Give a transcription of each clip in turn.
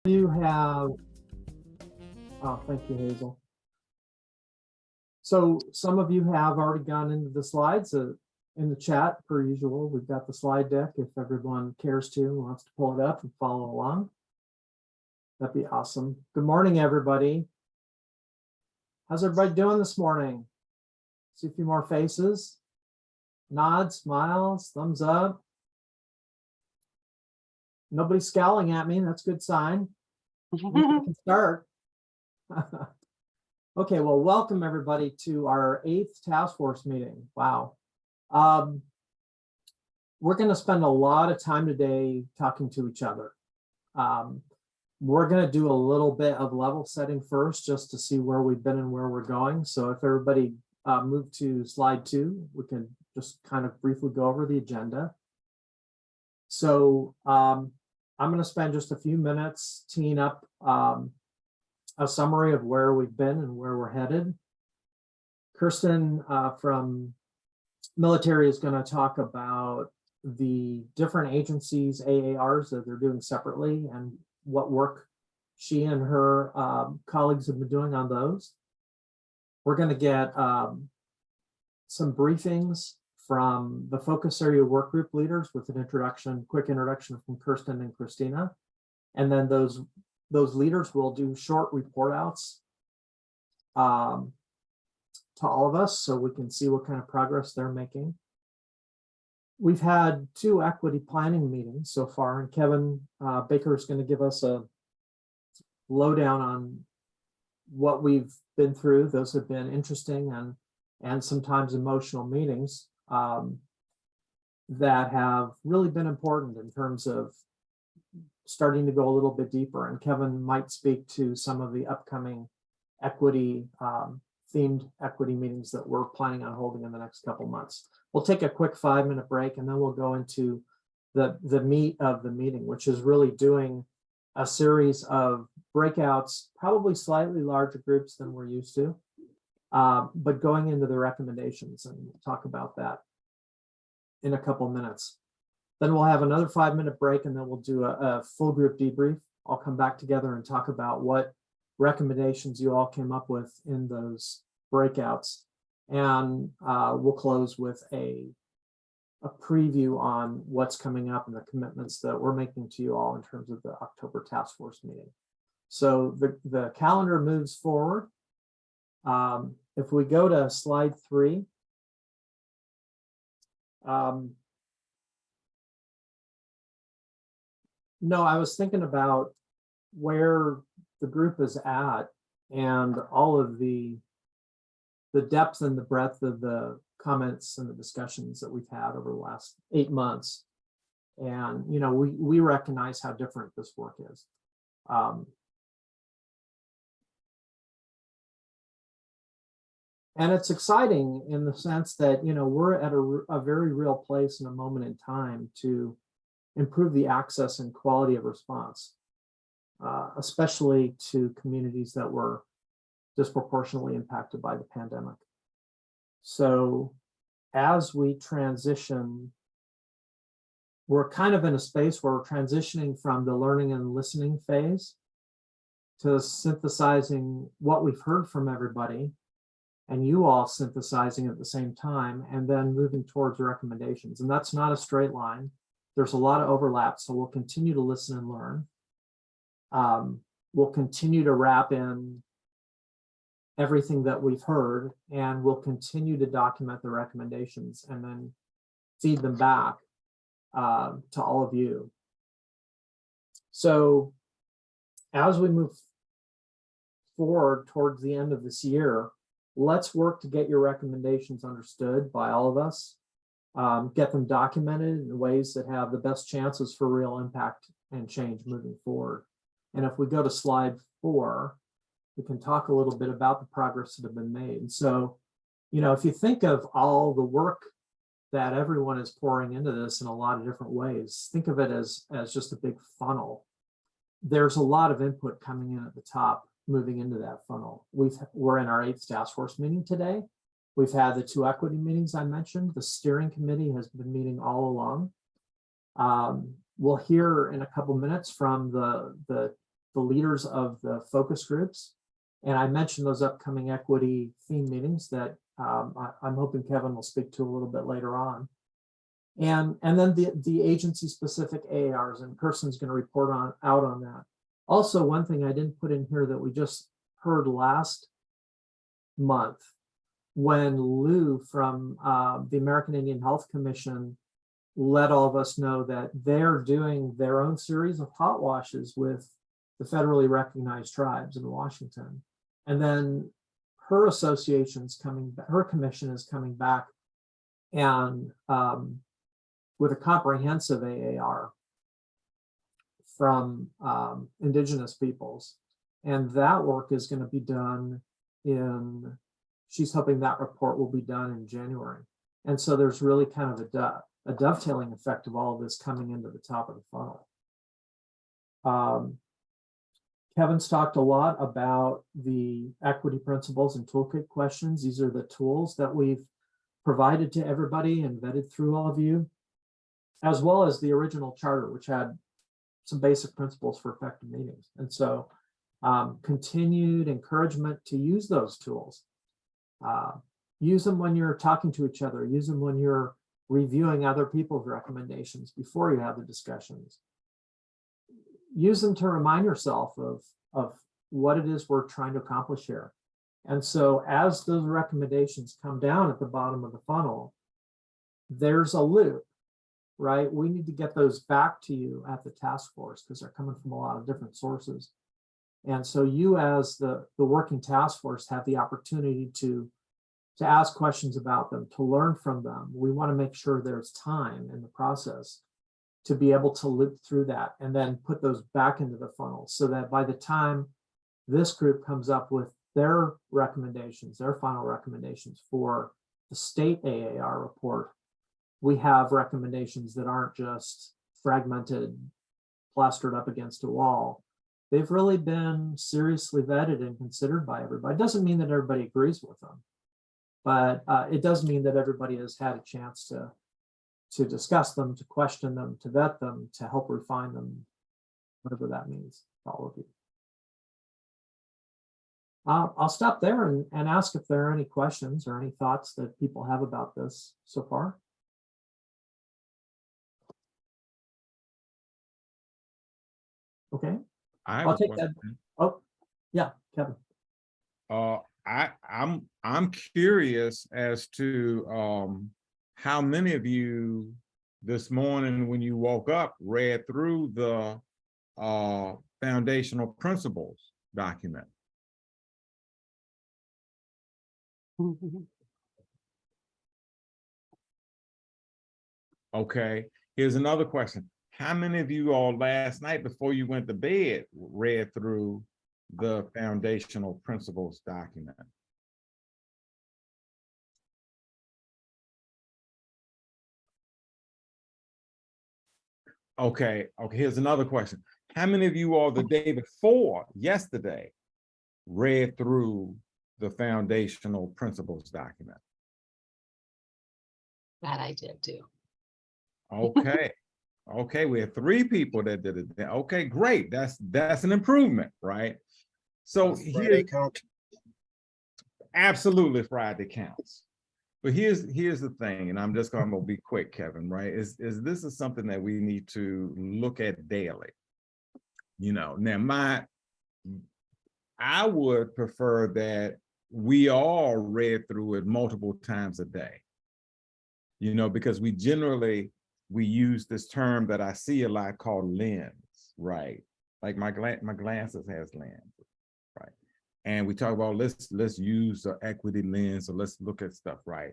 You have, thank you, Hazel. So some of you have already gone into the slides in the chat, per usual. We've got the slide deck if everyone cares to, wants to pull it up and follow along. That'd be awesome. Good morning, everybody. How's everybody doing this morning? See a few more faces. Nods, smiles, thumbs up. Nobody's scowling at me. That's a good sign. We can start. Okay, well, welcome everybody to our 8th task force meeting. Wow. We're going to spend a lot of time today talking to each other. We're going to do a little bit of level setting first, just to see where we've been and where we're going. So if everybody move to slide 2, we can just kind of briefly go over the agenda. So I'm going to spend just a few minutes teeing up a summary of where we've been and where we're headed. Kirsten from military is going to talk about the different agencies, AARs, that they're doing separately and what work she and her colleagues have been doing on those. We're going to get some briefings from the focus area work group leaders with an introduction, quick introduction from Kirsten and Christina. And then those leaders will do short report outs to all of us so we can see what kind of progress they're making. We've had 2 equity planning meetings so far, and Kevin Baker is going to give us a lowdown on what we've been through. Those have been interesting and sometimes emotional meetings that have really been important in terms of starting to go a little bit deeper. And Kevin might speak to some of the upcoming equity themed equity meetings that we're planning on holding in the next couple months. We'll take a quick 5-minute break and then we'll go into the meat of the meeting, which is really doing a series of breakouts, probably slightly larger groups than we're used to, but going into the recommendations, and we'll talk about that in a couple minutes. Then we'll have another 5-minute break and then we'll do a full group debrief. I'll come back together and talk about what recommendations you all came up with in those breakouts. And we'll close with a preview on what's coming up and the commitments that we're making to you all in terms of the October task force meeting. So the calendar moves forward. If we go to slide 3, no, I was thinking about where the group is at and all of the depth and the breadth of the comments and the discussions that we've had over the last 8 months. And, you know, we recognize how different this work is. And it's exciting in the sense that, you know, we're at a very real place in a moment in time to improve the access and quality of response, especially to communities that were disproportionately impacted by the pandemic. So as we transition, we're kind of in a space where we're transitioning from the learning and listening phase to synthesizing what we've heard from everybody and you all synthesizing at the same time, and then moving towards recommendations. And that's not a straight line. There's a lot of overlap, so we'll continue to listen and learn. We'll continue to wrap in everything that we've heard, and we'll continue to document the recommendations and then feed them back to all of you. So as we move forward towards the end of this year, let's work to get your recommendations understood by all of us, get them documented in ways that have the best chances for real impact and change moving forward. And if we go to slide 4, we can talk a little bit about the progress that have been made. So, you know, if you think of all the work that everyone is pouring into this in a lot of different ways, think of it as just a big funnel. There's a lot of input coming in at the top, moving into that funnel. We're in our 8th task force meeting today. We've had the 2 equity meetings I mentioned. The steering committee has been meeting all along. We'll hear in a couple minutes from the the leaders of the focus groups. And I mentioned those upcoming equity theme meetings that I'm hoping Kevin will speak to a little bit later on. And then the agency specific AARs, and Kirsten's going to report out on that. Also, one thing I didn't put in here that we just heard last month, when Lou from the American Indian Health Commission let all of us know that they're doing their own series of hot washes with the federally recognized tribes in Washington. And then her her commission is coming back and with a comprehensive AAR from indigenous peoples. And that work is going to be done she's hoping that report will be done in January. And so there's really kind of a dovetailing effect of all of this coming into the top of the funnel. Kevin's talked a lot about the equity principles and toolkit questions. These are the tools that we've provided to everybody and vetted through all of you, as well as the original charter, which had some basic principles for effective meetings. And so continued encouragement to use those tools. Use them when you're talking to each other. Use them when you're reviewing other people's recommendations before you have the discussions. Use them to remind yourself of what it is we're trying to accomplish here. And so as those recommendations come down at the bottom of the funnel, there's a loop, right? We need to get those back to you at the task force because they're coming from a lot of different sources. And so you as the working task force have the opportunity to ask questions about them, to learn from them. We want to make sure there's time in the process to be able to loop through that and then put those back into the funnel so that by the time this group comes up with their recommendations, their final recommendations for the state AAR report, we have recommendations that aren't just fragmented, plastered up against a wall. They've really been seriously vetted and considered by everybody. It doesn't mean that everybody agrees with them, but it does mean that everybody has had a chance to discuss them, to question them, to vet them, to help refine them, whatever that means to all of you. I'll stop there and ask if there are any questions or any thoughts that people have about this so far. Okay, I'll take that. Oh, yeah, Kevin. I'm curious as to how many of you this morning when you woke up read through the foundational principles document. Okay, here's another question. How many of you all last night before you went to bed read through the foundational principles document? Okay, here's another question. How many of you all the day before yesterday read through the foundational principles document? That I did too. Okay. Okay, we have 3 people that did it. Okay, great. That's an improvement, right? So here, absolutely Friday counts. But here's the thing, and I'm just going to be quick, Kevin, right? Is this is something that we need to look at daily. You know, now I would prefer that we all read through it multiple times a day. You know, because we use this term that I see a lot called lens, right? Like my glasses has lens, right? And we talk about let's use the equity lens, or let's look at stuff, right?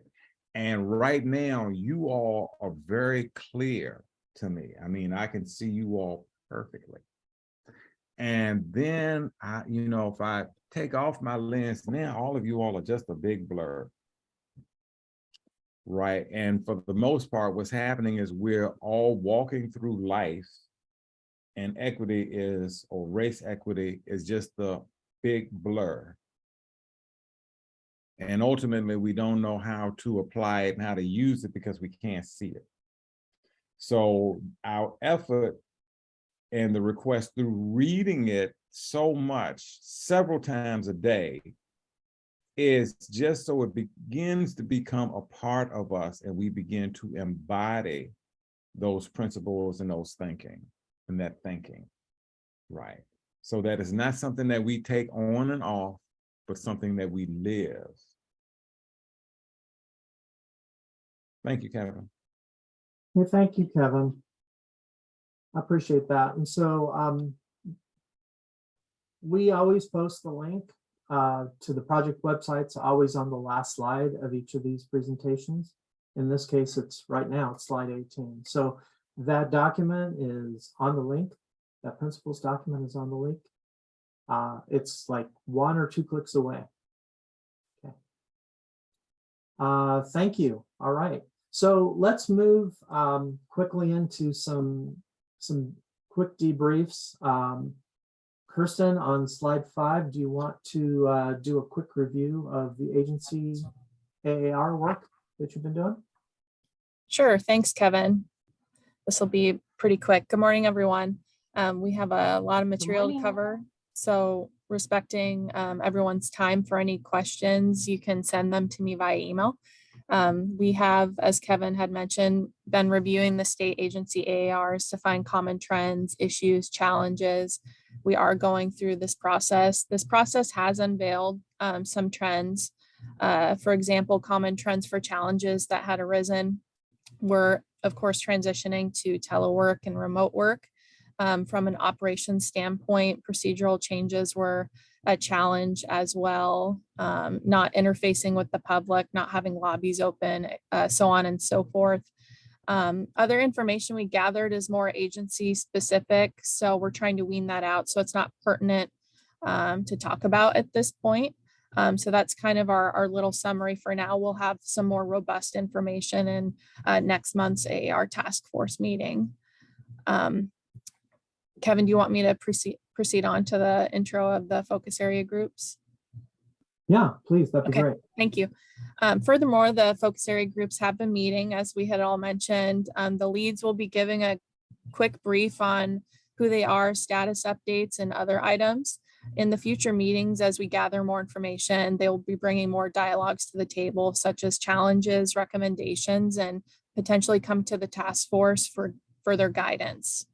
And right now, you all are very clear to me. I mean, I can see you all perfectly. And then if I take off my lens, now all of you all are just a big blur. Right. And for the most part, what's happening is we're all walking through life, and race equity is just the big blur. And ultimately, we don't know how to apply it and how to use it because we can't see it. So our effort and the request through reading it so much several times a day is just so it begins to become a part of us and we begin to embody those principles and those thinking and that thinking, right? So that is not something that we take on and off, but something that we live. Thank you, Kevin. Yeah, thank you, Kevin. I appreciate that. And so we always post the link to the project websites, always on the last slide of each of these presentations. In this case, it's right now, it's slide 18. So that document is on the link. That principles document is on the link. It's like 1 or 2 clicks away. Okay. Thank you. All right. So let's move quickly into some quick debriefs. Kirsten, on slide 5, do you want to do a quick review of the agency AAR work that you've been doing? Sure. Thanks, Kevin. This will be pretty quick. Good morning, everyone. We have a lot of material to cover, so respecting everyone's time, for any questions, you can send them to me via email. We have, as Kevin had mentioned, been reviewing the state agency AARs to find common trends, issues, challenges. We are going through this process. This process has unveiled some trends. For example, common trends for challenges that had arisen were, of course, transitioning to telework and remote work. From an operations standpoint, procedural changes were a challenge as well. Not interfacing with the public, not having lobbies open, so on and so forth. Other information we gathered is more agency specific, so we're trying to wean that out so it's not pertinent to talk about at this point. So that's kind of our little summary for now. We'll have some more robust information in next month's AAR task force meeting. Kevin, do you want me to proceed on to the intro of the focus area groups? Yeah, please, that'd be Okay, great. thank you. Furthermore, the focus area groups have been meeting, as we had all mentioned. The leads will be giving a quick brief on who they are, status updates, and other items. In the future meetings, as we gather more information, they will be bringing more dialogues to the table, such as challenges, recommendations, and potentially come to the task force for further guidance.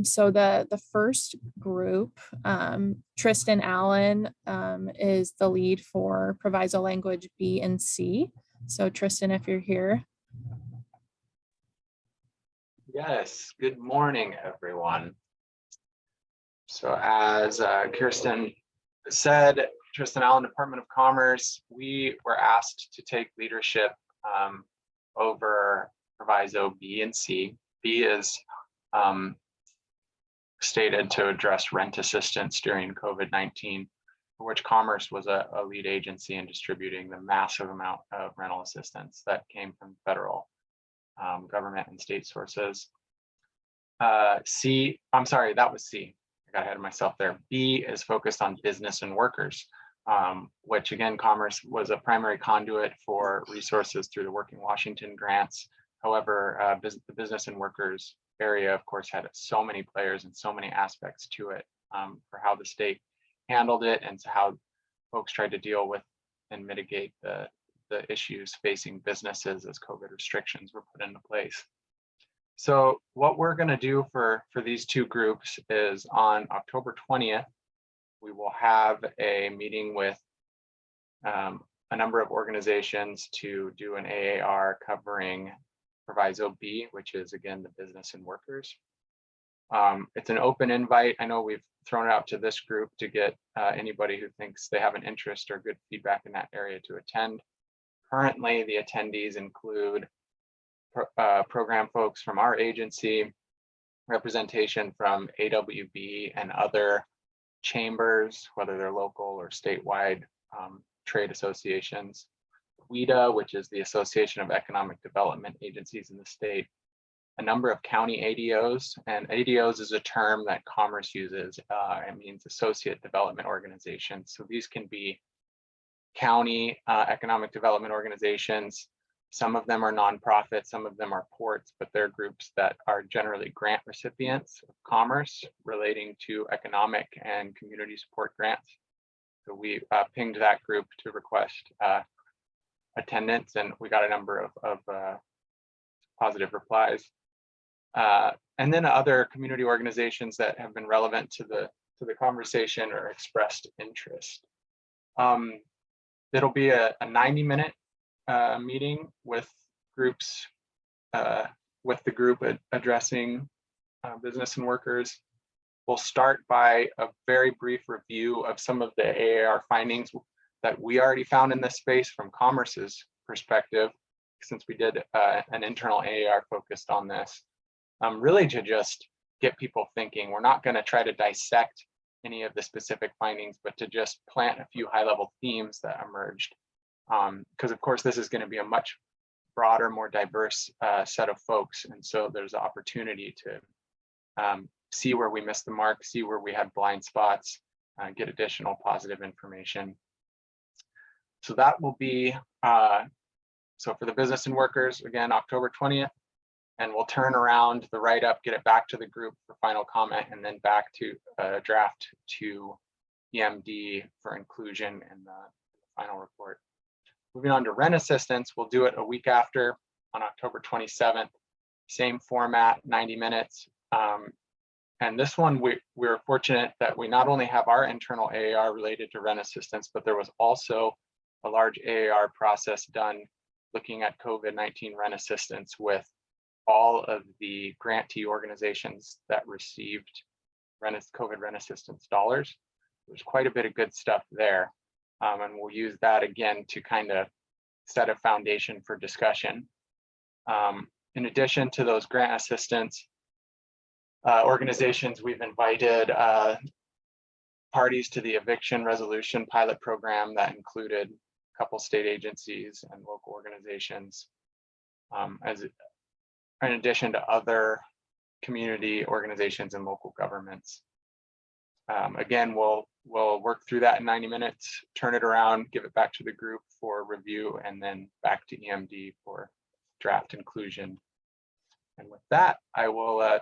So the first group, Tristan Allen is the lead for proviso language B and C. So Tristan, if you're here. Yes, good morning, everyone. So as Kirsten said, Tristan Allen, Department of Commerce, we were asked to take leadership over proviso B and C. B is stated to address rent assistance during COVID-19, for which Commerce was a lead agency in distributing the massive amount of rental assistance that came from federal government and state sources. C, I'm sorry, that was C. I got ahead of myself there. B is focused on business and workers, which again, Commerce was a primary conduit for resources through the Working Washington grants. However, the business and workers area, of course, had so many players and so many aspects to it for how the state handled it and how folks tried to deal with and mitigate the issues facing businesses as COVID restrictions were put into place. So what we're going to do for these two groups is on October 20th, we will have a meeting with a number of organizations to do an AAR covering proviso B, which is again the business and workers. It's an open invite. I know we've thrown it out to this group to get anybody who thinks they have an interest or good feedback in that area to attend. Currently, the attendees include program folks from our agency, representation from AWB and other chambers, whether they're local or statewide trade associations, WEDA, which is the Association of Economic Development Agencies in the state, a number of county ADOs, and ADOs is a term that Commerce uses. It means Associate Development Organizations. So these can be county economic development organizations, Some of them are nonprofit, some of them are ports, but they're groups that are generally grant recipients of commerce relating to economic and community support grants. So we pinged that group to request attendance, and we got a number of positive replies. And then other community organizations that have been relevant to the conversation or expressed interest. It'll be a 90-minute meeting with groups, with the group addressing business and workers. We'll start by a very brief review of some of the AAR findings that we already found in this space from Commerce's perspective, since we did an internal AAR focused on this, really to just get people thinking. We're not going to try to dissect any of the specific findings, but to just plant a few high-level themes that emerged. Because of course, this is going to be a much broader, more diverse set of folks. And so there's an opportunity to see where we missed the mark, see where we had blind spots, get additional positive information. So that will be, so for the business and workers, again, October 20th, and we'll turn around the write-up, get it back to the group for final comment, and then back to draft to EMD for inclusion in the final report. Moving on to rent assistance, we'll do it a week after on October 27th, same format, 90 minutes. And this one, we're fortunate that we not only have our internal AAR related to rent assistance, but there was also a large AAR process done looking at COVID-19 rent assistance with all of the grantee organizations that received COVID rent assistance dollars. There's quite a bit of good stuff there. And we'll use that again to kind of set a foundation for discussion. In addition to those grant assistance organizations, we've invited parties to the eviction resolution pilot program that included a couple state agencies and local organizations, in addition to other community organizations and local governments. Again, we'll work through that in 90 minutes, turn it around, give it back to the group for review, and then back to EMD for draft inclusion. And with that, I will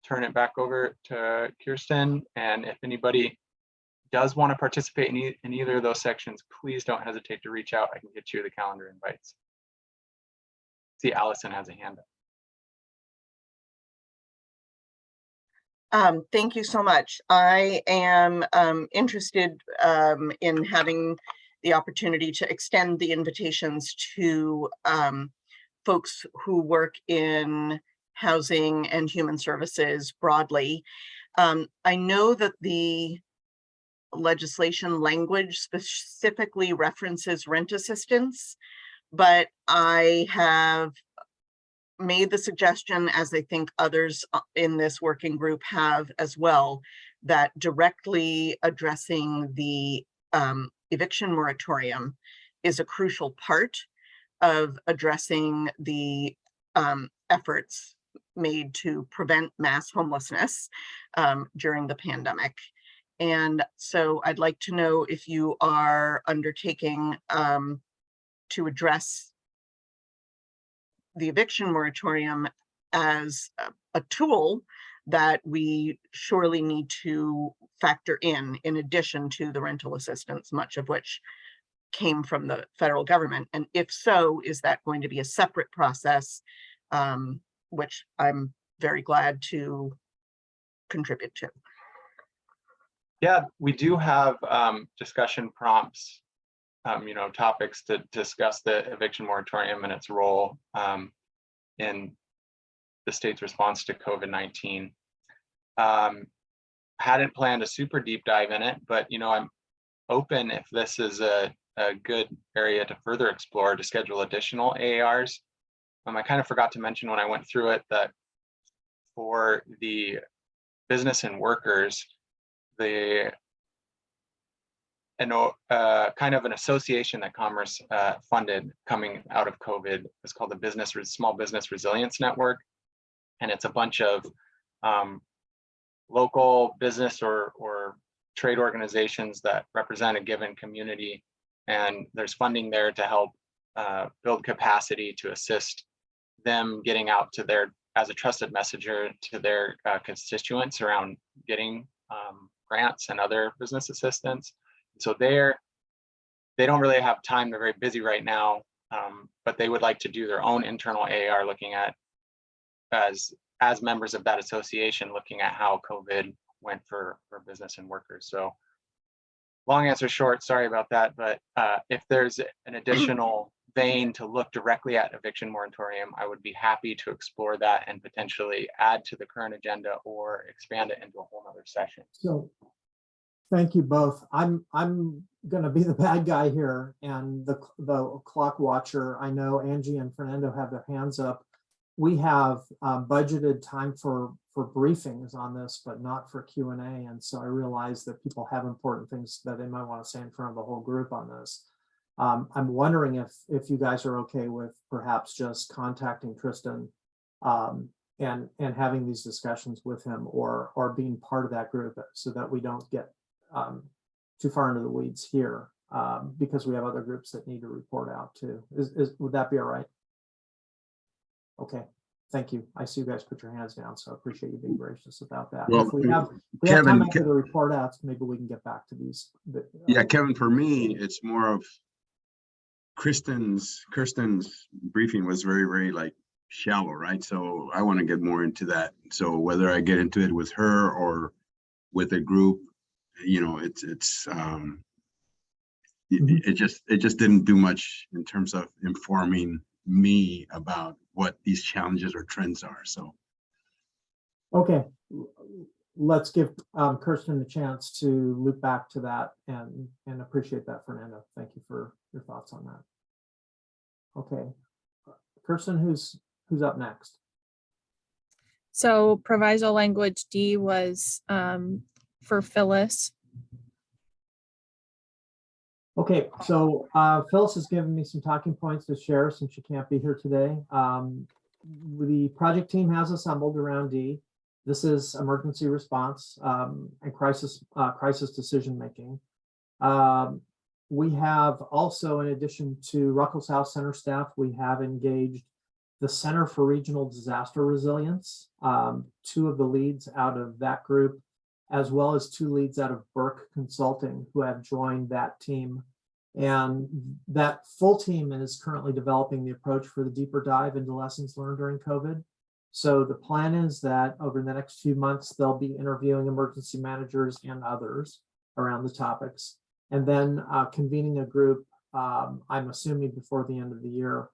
turn it back over to Kirsten. And if anybody does want to participate in either of those sections, please don't hesitate to reach out. I can get you the calendar invites. See, Allison has a hand up. Thank you so much. I am interested in having the opportunity to extend the invitations to folks who work in housing and human services broadly. I know that the legislation language specifically references rent assistance, but I have made the suggestion, as I think others in this working group have as well, that directly addressing the eviction moratorium is a crucial part of addressing the efforts made to prevent mass homelessness during the pandemic. And so I'd like to know if you are undertaking to address the eviction moratorium as a tool that we surely need to factor in addition to the rental assistance, much of which came from the federal government. And if so, is that going to be a separate process, which I'm very glad to contribute to? Yeah, we do have discussion prompts, topics to discuss the eviction moratorium and its role in the state's response to COVID-19. Hadn't planned a super deep dive in it, but I'm open if this is a good area to further explore, to schedule additional AARs. I kind of forgot to mention when I went through it that for the business and workers, kind of an association that Commerce funded coming out of COVID is called the Small Business Resilience Network. And it's a bunch of local business or trade organizations that represent a given community. And there's funding there to help build capacity to assist them getting out to their, as a trusted messenger to their constituents around getting grants and other business assistance. So they don't really have time. They're very busy right now, but they would like to do their own internal AAR, looking at as members of that association, looking at how COVID went for business and workers. So long answer short, sorry about that, but if there's an additional vein to look directly at eviction moratorium, I would be happy to explore that and potentially add to the current agenda or expand it into a whole nother session. So thank you both. I'm going to be the bad guy here and the clock watcher. I know Angie and Fernando have their hands up. We have budgeted time for briefings on this, but not for Q&A. And so I realize that people have important things that they might want to say in front of the whole group on this. I'm wondering if you guys are okay with perhaps just contacting Tristan and having these discussions with him, or being part of that group, so that we don't get too far into the weeds here, because we have other groups that need to report out too. Would that be all right? Okay, thank you. I see you guys put your hands down, so I appreciate you being gracious about that. Well, if we have Kevin, time after the report outs, maybe we can get back to these. Yeah, Kevin, for me, it's more of Kirsten's briefing was very, very like shallow, right? So I want to get more into that. So whether I get into it with her or with a group, you know, it just didn't do much in terms of informing me about what these challenges or trends are. So Okay, let's give Kirsten a chance to loop back to that, and appreciate that, Fernando. Thank you for your thoughts on that. Okay, Kirsten, who's up next? So proviso language D was for Phyllis. Okay, so Phyllis has given me some talking points to share since she can't be here today. The project team has assembled around D. This is emergency response and crisis decision making. We have also, in addition to Ruckelshaus Center staff, we have engaged the Center for Regional Disaster Resilience, 2 of the leads out of that group, as well as 2 leads out of Burke Consulting, who have joined that team. And that full team is currently developing the approach for the deeper dive into lessons learned during COVID. So the plan is that over the next few months, they'll be interviewing emergency managers and others around the topics, and then convening a group, I'm assuming before the end of the year,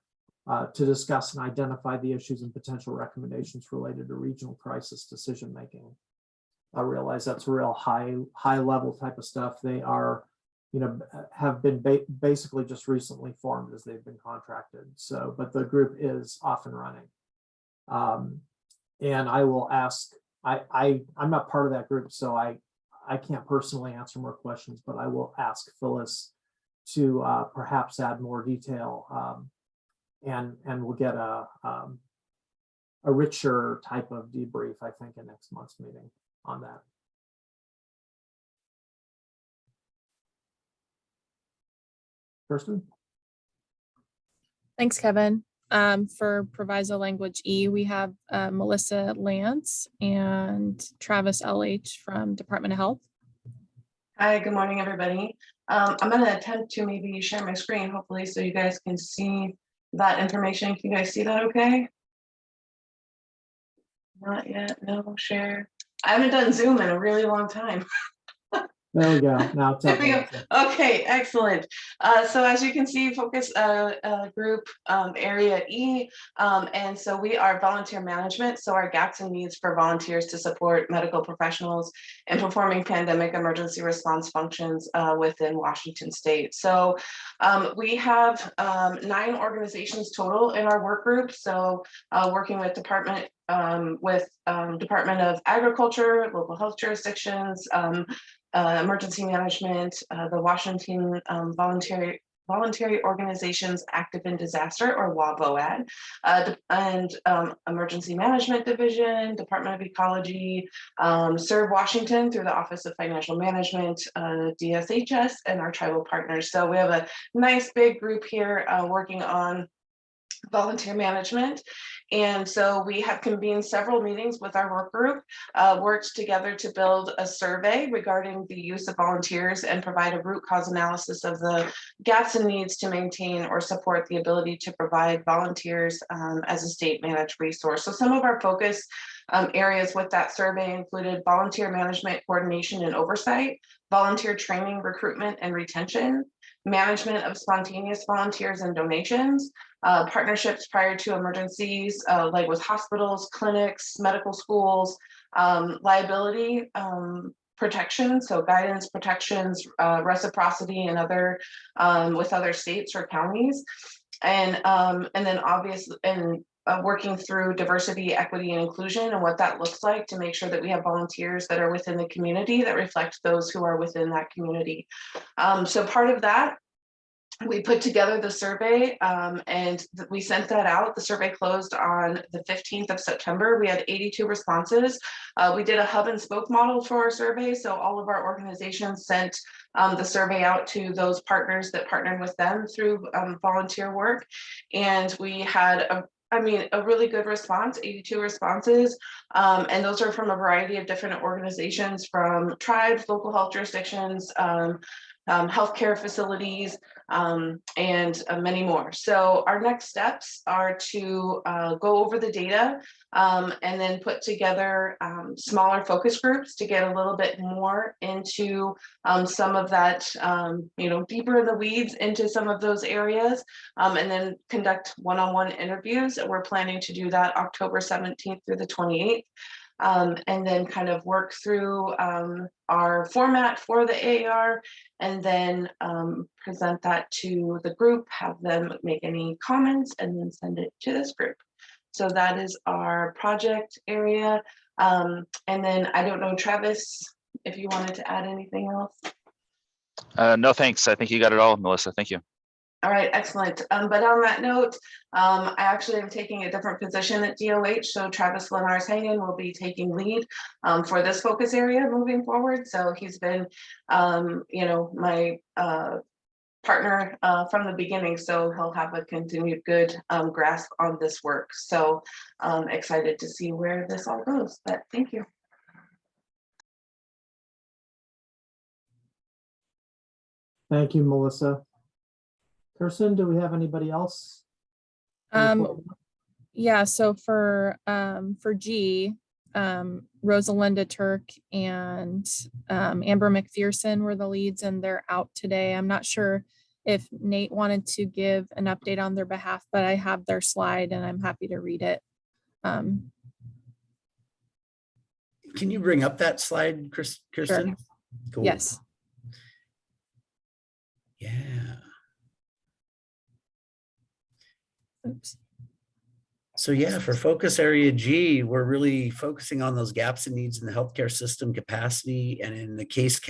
to discuss and identify the issues and potential recommendations related to regional crisis decision making. I realize that's real high level type of stuff. They are, you know, have been basically just recently formed as they've been contracted. So, but the group is off and running. And I will ask, I'm not part of that group, so I can't personally answer more questions, but I will ask Phyllis to perhaps add more detail, and we'll get a richer type of debrief, I think, in next month's meeting on that. Kirsten? Thanks, Kevin. For proviso language E, we have Melissa Lance and Travis LH from Department of Health. Hi, good morning, everybody. I'm going to attempt to maybe share my screen, hopefully, so you guys can see that information. Can you guys see that okay? Not yet, no, share. I haven't done Zoom in a really long time. There we go. Now it's up. Okay, excellent. So as you can see, focus group area E, and so we are volunteer management. So our gaps and needs for volunteers to support medical professionals in performing pandemic emergency response functions within Washington State. So we have 9 organizations total in our work group. So working with Department of Agriculture, local health jurisdictions, emergency management, the Washington Voluntary Organizations Active in Disaster, or WAVOAD, and Emergency Management Division, Department of Ecology, Serve Washington through the Office of Financial Management, DSHS, and our tribal partners. So we have a nice big group here working on volunteer management. And so we have convened several meetings with our work group, worked together to build a survey regarding the use of volunteers and provide a root cause analysis of the gaps and needs to maintain or support the ability to provide volunteers as a state managed resource. So some of our focus areas with that survey included volunteer management, coordination and oversight, volunteer training, recruitment and retention, management of spontaneous volunteers and donations, partnerships prior to emergencies, like with hospitals, clinics, medical schools, liability protection, so guidance, protections, reciprocity, and other with other states or counties, and then obviously working through diversity, equity, and inclusion, and what that looks like to make sure that we have volunteers that are within the community that reflect those who are within that community. So part of that, we put together the survey and we sent that out. The survey closed on the 15th of September. We had 82 responses. We did a hub and spoke model for our survey. So all of our organizations sent the survey out to those partners that partnered with them through volunteer work. And we had a really good response, 82 responses. And those are from a variety of different organizations, from tribes, local health jurisdictions, healthcare facilities, and many more. So our next steps are to go over the data and then put together smaller focus groups to get a little bit more into some of that, deeper in the weeds into some of those areas, and then conduct one-on-one interviews. We're planning to do that October 17th through the 28th. And then kind of work through our format for the AAR, and then present that to the group, have them make any comments, and then send it to this group. So that is our project area. And then I don't know, Travis, if you wanted to add anything else. No, thanks. I think you got it all, Melissa. Thank you. All right, excellent. But on that note, I actually am taking a different position at DOH. So Travis Lenars-Hagen will be taking lead for this focus area moving forward. So he's been, my partner from the beginning. So he'll have a continued good grasp on this work. So I'm excited to see where this all goes. But thank you. Thank you, Melissa. Kirsten, do we have anybody else? Yeah, so for G, Rosalinda Turk and Amber McPherson were the leads, and they're out today. I'm not sure if Nate wanted to give an update on their behalf, but I have their slide and I'm happy to read it. Can you bring up that slide, Kirsten? Sure. Cool. Yes. Yeah. Oops. So yeah, for focus area G, we're really focusing on those gaps and needs in the healthcare system capacity and in the case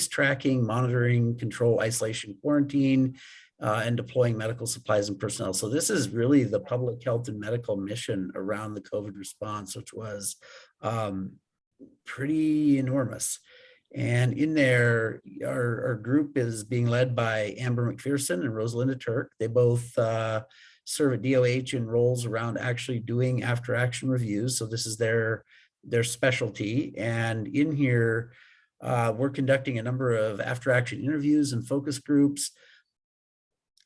tracking, monitoring, control, isolation, quarantine, and deploying medical supplies and personnel. So this is really the public health and medical mission around the COVID response, which was pretty enormous. And in there, our group is being led by Amber McPherson and Rosalinda Turk. They both serve at DOH in roles around actually doing after action reviews. So this is their specialty. And in here, we're conducting a number of after action interviews and focus groups.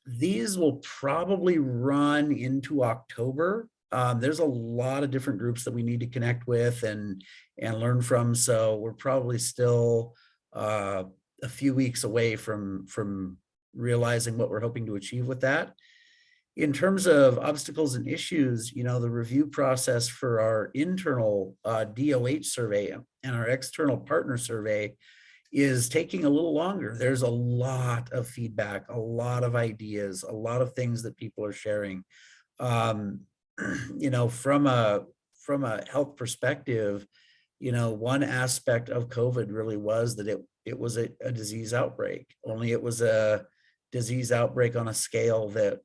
These will probably run into October. There's a lot of different groups that we need to connect with and learn from. So we're probably still a few weeks away from realizing what we're hoping to achieve with that. In terms of obstacles and issues, the review process for our internal DOH survey and our external partner survey is taking a little longer. There's a lot of feedback, a lot of ideas, a lot of things that people are sharing. From a health perspective, one aspect of COVID really was that it was a disease outbreak, only it was a disease outbreak on a scale that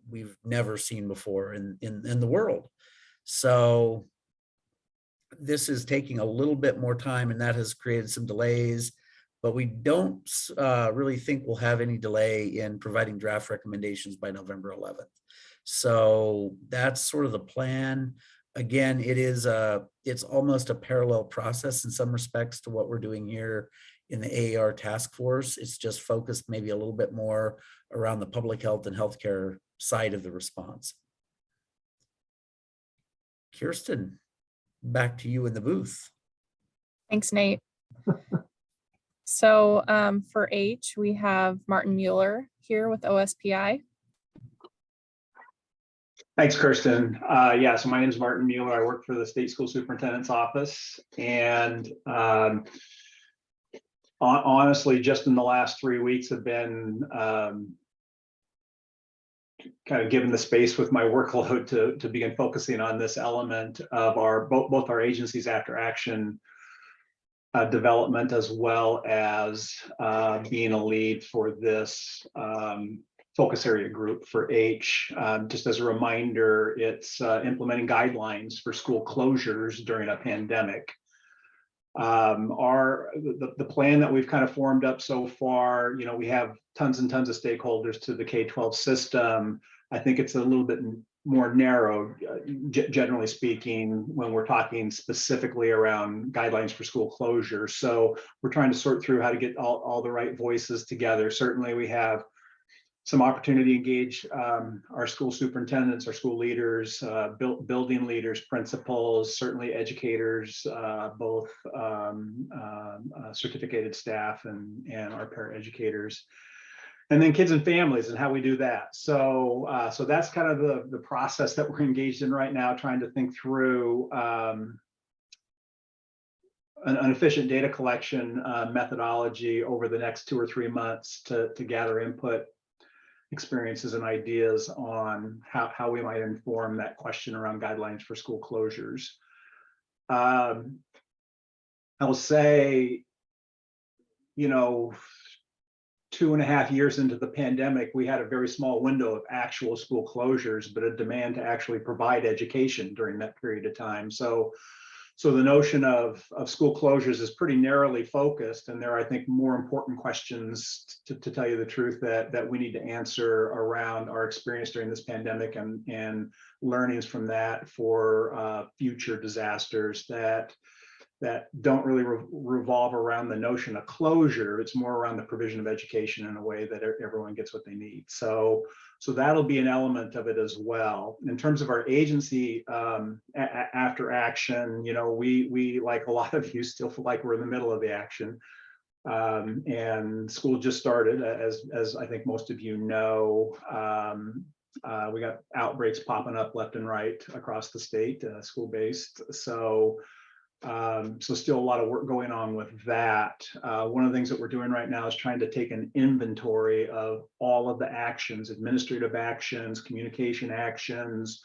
we've never seen before in the world. So this is taking a little bit more time, and that has created some delays, but we don't really think we'll have any delay in providing draft recommendations by November 11th. So that's sort of the plan. Again, it's almost a parallel process in some respects to what we're doing here in the AAR task force. It's just focused maybe a little bit more around the public health and healthcare side of the response. Kirsten, back to you in the booth. Thanks, Nate. So for H, we have Martin Mueller here with OSPI. Thanks, Kirsten. Yeah, so my name is Martin Mueller. I work for the State School Superintendent's Office. And honestly, just in the last 3 weeks have been kind of given the space with my workload to begin focusing on this element of our both our agencies after action development, as well as being a lead for this focus area group for H. Just as a reminder, it's implementing guidelines for school closures during a pandemic. The plan that we've kind of formed up so far, you know, we have tons and tons of stakeholders to the K-12 system. I think it's a little bit more narrow, generally speaking, when we're talking specifically around guidelines for school closure. So we're trying to sort through how to get all the right voices together. Certainly we have some opportunity to engage our school superintendents, our school leaders, building leaders, principals, certainly educators, both certificated staff and our paraeducators, and then kids and families and how we do that. So that's kind of the process that we're engaged in right now, trying to think through an efficient data collection methodology over the next 2 or 3 months to gather input, experiences, and ideas on how we might inform that question around guidelines for school closures. I will say, you know, 2.5 years into the pandemic, we had a very small window of actual school closures, but a demand to actually provide education during that period of time. So the notion of school closures is pretty narrowly focused, and there are, I think, more important questions, to tell you the truth, that we need to answer around our experience during this pandemic and learnings from that for future disasters that don't really revolve around the notion of closure. It's more around the provision of education in a way that everyone gets what they need. So that'll be an element of it as well. In terms of our agency after action, you know, we like a lot of you still feel like we're in the middle of the action. And school just started, as I think most of you know. We got outbreaks popping up left and right across the state, school-based. So still a lot of work going on with that. One of the things that we're doing right now is trying to take an inventory of all of the actions, administrative actions, communication actions,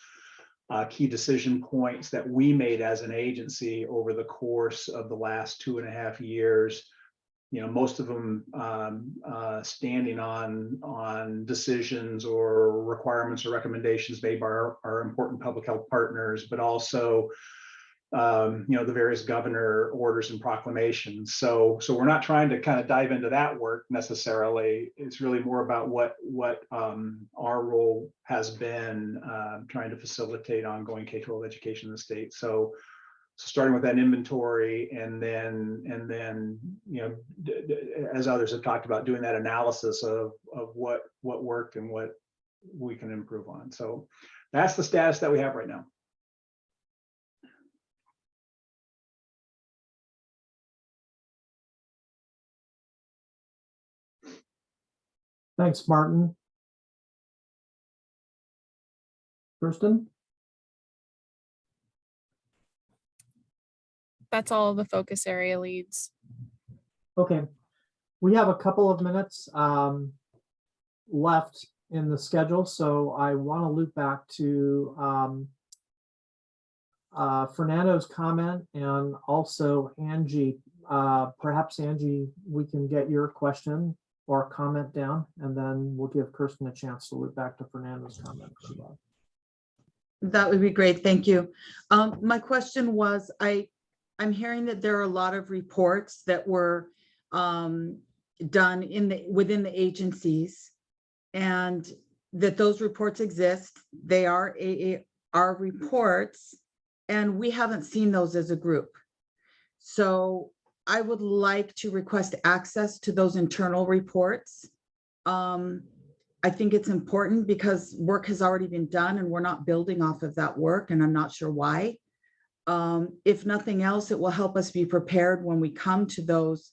key decision points that we made as an agency over the course of the last 2.5 years. You know, most of them standing on decisions or requirements or recommendations made by our important public health partners, but also you know, the various governor orders and proclamations. So we're not trying to kind of dive into that work necessarily. It's really more about what our role has been, trying to facilitate ongoing K-12 education in the state. So starting with that inventory, and then you know, as others have talked about, doing that analysis of what worked and what we can improve on. So that's the status that we have right now. Thanks, Martin. Kirsten? That's all the focus area leads. Okay. We have a couple of minutes left in the schedule, so I want to loop back to Fernando's comment, and also Angie. Perhaps, Angie, we can get your question or comment down, and then we'll give Kirsten a chance to loop back to Fernando's comment. That would be great. Thank you. My question was, I'm hearing that there are a lot of reports that were done within the agencies, and that those reports exist. They are AAR reports, and we haven't seen those as a group. So I would like to request access to those internal reports. I think it's important because work has already been done and we're not building off of that work, and I'm not sure why. If nothing else, it will help us be prepared when we come to those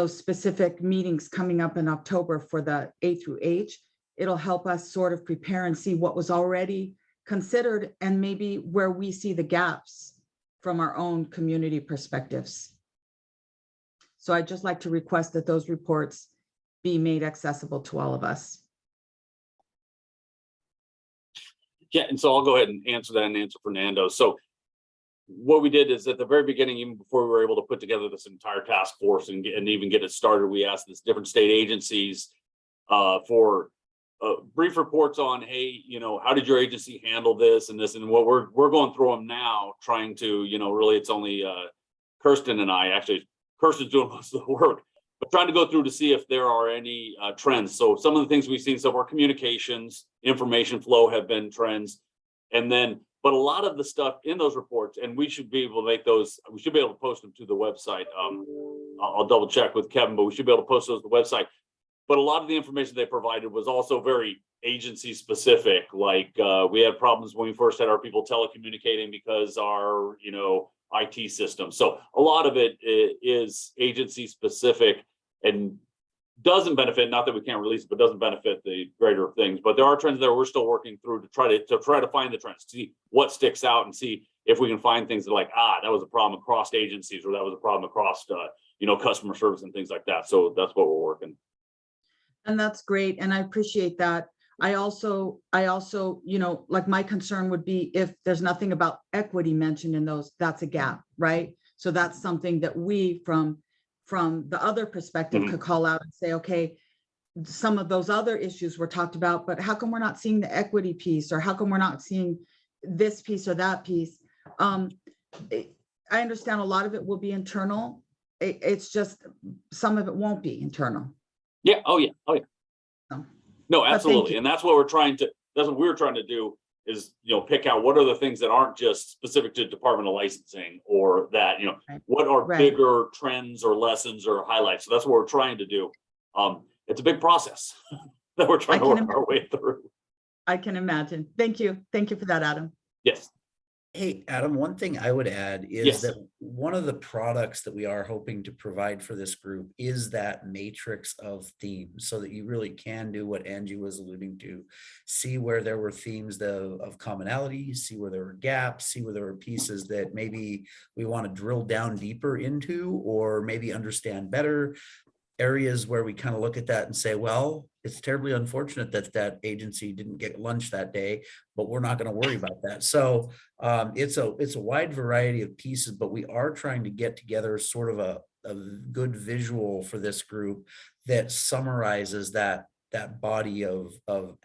specific meetings coming up in October for the A through H. It'll help us sort of prepare and see what was already considered and maybe where we see the gaps from our own community perspectives. So I'd just like to request that those reports be made accessible to all of us. Yeah, and so I'll go ahead and answer that and answer Fernando. So what we did is at the very beginning, even before we were able to put together this entire task force and even get it started, we asked these different state agencies for brief reports on, hey, how did your agency handle this and this? And what we're going through them now, trying to, really it's only Kirsten and I, actually Kirsten's doing most of the work, but trying to go through to see if there are any trends. So some of the things we've seen, so our communications, information flow have been trends. And then, but a lot of the stuff in those reports, and we should be able to make those, we should be able to post them to the website. I'll double check with Kevin, but we should be able to post those to the website. But a lot of the information they provided was also very agency specific. Like we had problems when we first had our people telecommunicating because our, IT system. So a lot of it is agency specific and doesn't benefit, not that we can't release it, but doesn't benefit the greater things. But there are trends that we're still working through to try to find the trends, to see what sticks out and see if we can find things that like, that was a problem across agencies, or that was a problem across, customer service and things like that. So that's what we're working. And that's great. And I appreciate that. I also, like my concern would be if there's nothing about equity mentioned in those, that's a gap, right? So that's something that we from the other perspective could call out and say, okay, some of those other issues were talked about, but how come we're not seeing the equity piece, or how come we're not seeing this piece or that piece? I understand a lot of it will be internal. It's just some of it won't be internal. Yeah. Oh yeah. So, no, absolutely. And that's what we're trying to do is, pick out what are the things that aren't just specific to Department of Licensing, or that, what are bigger trends or lessons or highlights. So that's what we're trying to do. It's a big process that we're trying to work our way through. I can imagine. Thank you. Thank you for that, Adam. Yes. Hey, Adam, one thing I would add is that one of the products that we are hoping to provide for this group is that matrix of themes, so that you really can do what Angie was alluding to, see where there were themes of commonality, see where there were gaps, see where there were pieces that maybe we want to drill down deeper into, or maybe understand better. Areas where we kind of look at that and say, well, it's terribly unfortunate that that agency didn't get lunch that day, but we're not going to worry about that. So it's a wide variety of pieces, but we are trying to get together sort of a good visual for this group that summarizes that body of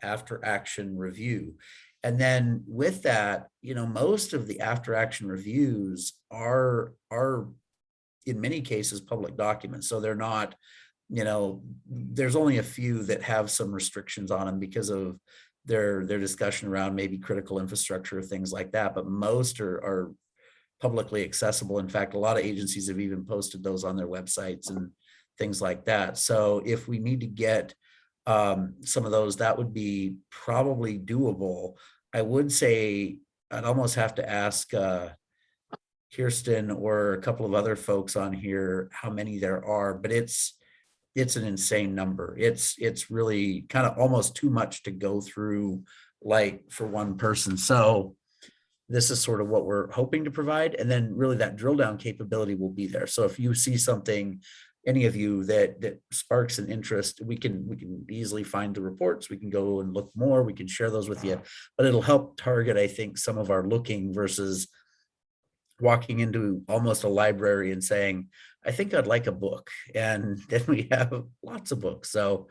after action review. And then with that, most of the after action reviews are in many cases public documents. So they're not, there's only a few that have some restrictions on them because of their discussion around maybe critical infrastructure, things like that. But most are publicly accessible. In fact, a lot of agencies have even posted those on their websites and things like that. So if we need to get some of those, that would be probably doable. I would say I'd almost have to ask Kirsten or a couple of other folks on here how many there are, but it's an insane number. It's really kind of almost too much to go through, like, for one person. So this is sort of what we're hoping to provide, and then really that drill down capability will be there. So if you see something, any of you that sparks an interest, we can easily find the reports. We can go and look more. We can share those with you, but it'll help target, I think, some of our looking versus walking into almost a library and saying, I think I'd like a book. And then we have lots of books. So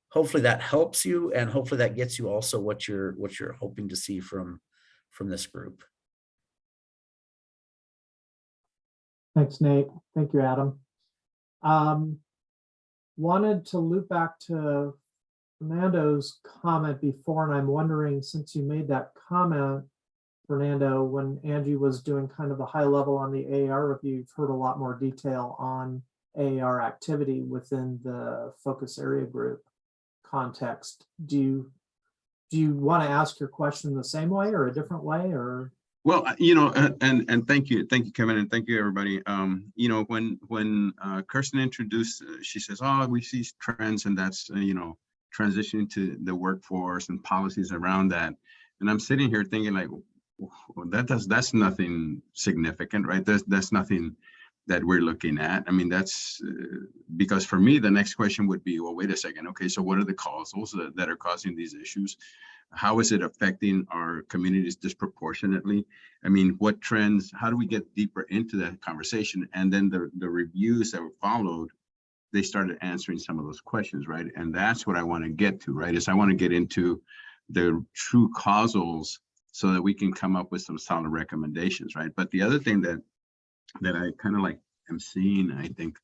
hopefully that helps you, and hopefully that gets you also what you're hoping to see from this group. Thanks, Nate. Thank you, Adam. Wanted to loop back to Fernando's comment before, and I'm wondering, since you made that comment, Fernando, when Angie was doing kind of the high level on the AAR review, you've heard a lot more detail on AAR activity within the focus area group context. Do you want to ask your question the same way or a different way, or? Well, and thank you, Kevin, and thank you, everybody. When Kirsten introduced, she says, "Oh, we see trends, and that's transitioning to the workforce and policies around that." And I'm sitting here thinking, like, well, that's nothing significant, right? That's nothing that we're looking at. I mean, that's because for me, the next question would be, well, wait a second. Okay, so what are the causals that are causing these issues? How is it affecting our communities disproportionately? I mean, what trends, how do we get deeper into that conversation? And then the reviews that were followed, they started answering some of those questions, right? And that's what I want to get to, right? Is I want to get into the true causals so that we can come up with some solid recommendations, right? But the other thing that I kind of like am seeing, I think,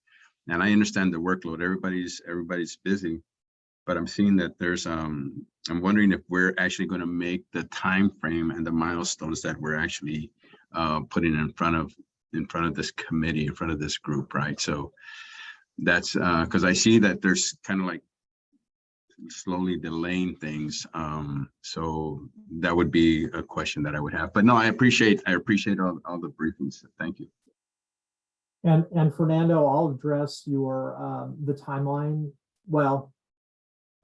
and I understand the workload, everybody's busy, but I'm seeing that there's I'm wondering if we're actually going to make the time frame and the milestones that we're actually putting in front of this committee, in front of this group, right? So that's because I see that there's kind of like slowly delaying things. So that would be a question that I would have. But no, I appreciate all the briefings. Thank you. And Fernando, I'll address your the timeline. Well,